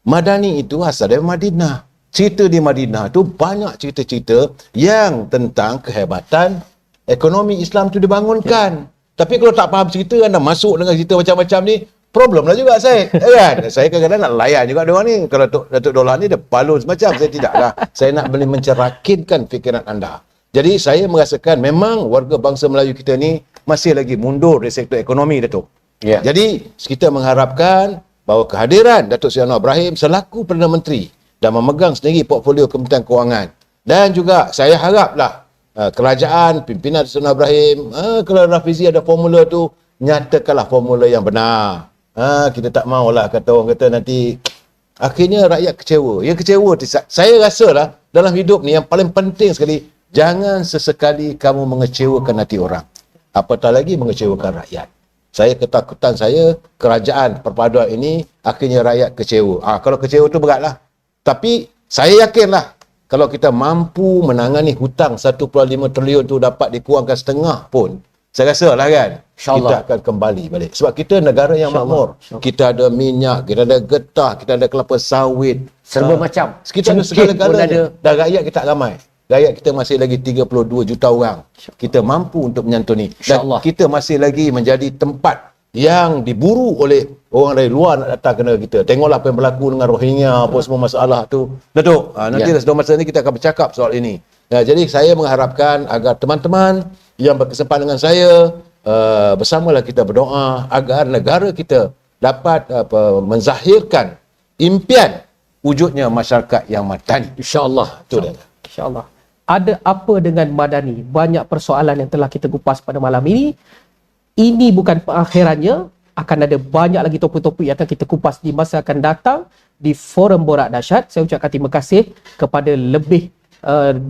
Madani itu asal dari Madinah. Cerita di Madinah tu banyak cerita-cerita yang tentang kehebatan ekonomi Islam tu dibangunkan. Tapi kalau tak faham cerita, anda masuk dengan cerita macam-macam ni, problem lah juga saya. Kan? Saya kadang-kadang nak layan juga diorang ni. Kalau Datuk Dollah ni dia balon semacam. Saya tidaklah. Saya nak boleh mencerakinkan fikiran anda. Jadi saya merasakan memang warga bangsa Melayu kita ni masih lagi mundur dari sektor ekonomi, Datuk. Ya. Jadi kita mengharapkan bahawa kehadiran Datuk Seri Anwar Ibrahim selaku Perdana Menteri dan memegang sendiri portfolio Kementerian Kewangan. Dan juga saya haraplah kerajaan, pimpinan Datuk Seri Anwar Ibrahim, kalau Rafizi ada formula tu, nyatakanlah formula yang benar. Kita tak maulah kata orang kata nanti akhirnya rakyat kecewa. Yang kecewa saya rasalah dalam hidup ni yang paling penting sekali, jangan sesekali kamu mengecewakan hati orang. Apatah lagi mengecewakan rakyat. Saya ketakutan saya kerajaan perpaduan ini akhirnya rakyat kecewa. Kalau kecewa tu beratlah. Tapi saya yakinlah kalau kita mampu menangani hutang 1.5 triliun tu dapat dikurangkan setengah pun, saya rasa lah kan, kita akan kembali balik. Sebab kita negara yang makmur. Kita ada minyak, kita ada getah, kita ada kelapa sawit. Serba macam. Kita ada segala-galanya. Dan rakyat kita ramai. Rakyat kita masih lagi 32 juta orang. Kita mampu untuk menyantuni. Dan kita masih lagi menjadi tempat yang diburu oleh orang dari luar nak datang ke negara kita. Tengoklah apa yang berlaku dengan Rohingya, apa semua masalah tu. Datuk, nanti dalam masa ni kita akan bercakap soal ini. Jadi saya mengharapkan agar teman-teman yang berkesempatan dengan saya, bersamalah kita berdoa agar negara kita dapat menzahirkan impian wujudnya masyarakat yang madani. InsyaAllah. Itu dia. InsyaAllah. Ada apa dengan Madani? Banyak persoalan yang telah kita kupas pada malam ini. Ini bukan pengakhirannya. Akan ada banyak lagi topik-topik yang akan kita kupas di masa akan datang di Forum Borak Dahsyat. Saya ucapkan terima kasih kepada lebih 2,000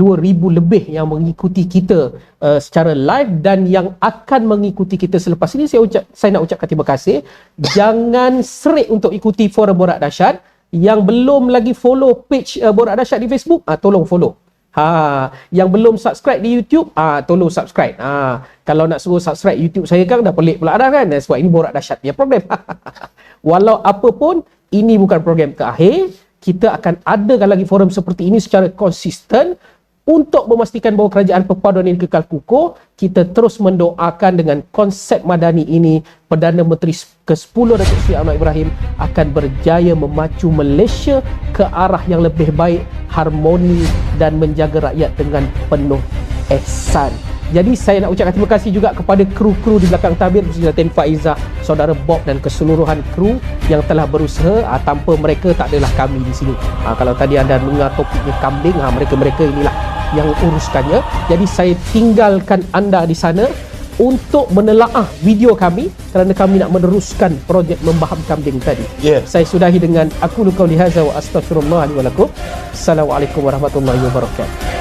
lebih yang mengikuti kita secara live dan yang akan mengikuti kita selepas ini. Saya nak ucapkan terima kasih. Jangan serik untuk ikuti Forum Borak Dahsyat. Yang belum lagi follow page Borak Dahsyat di Facebook, tolong follow. Yang belum subscribe di YouTube, tolong subscribe. Kalau nak suruh subscribe YouTube saya kan dah pelik pula dah kan. Sebab ini Borak Dahsyat punya program. Walau apa pun, ini bukan program terakhir. Kita akan adakan lagi forum seperti ini secara konsisten untuk memastikan bahawa kerajaan perpaduan ini kekal kukuh. Kita terus mendoakan dengan konsep Madani ini, Perdana Menteri ke-10 Datuk Seri Anwar Ibrahim akan berjaya memacu Malaysia ke arah yang lebih baik, harmoni dan menjaga rakyat dengan penuh ihsan. Jadi saya nak ucapkan terima kasih juga kepada kru-kru di belakang tabir, khususnya Datin Faizah, saudara Bob dan keseluruhan kru yang telah berusaha. Tanpa mereka tak adalah kami di sini. Kalau tadi anda dengar topiknya kambing, mereka-mereka inilah yang uruskannya. Jadi saya tinggalkan anda di sana untuk menelaah video kami kerana kami nak meneruskan projek membaham kambing tadi. Saya sudahi dengan aku qauli hadza wa astaghfirullah li wa lakum. Assalamualaikum warahmatullahi wabarakatuh.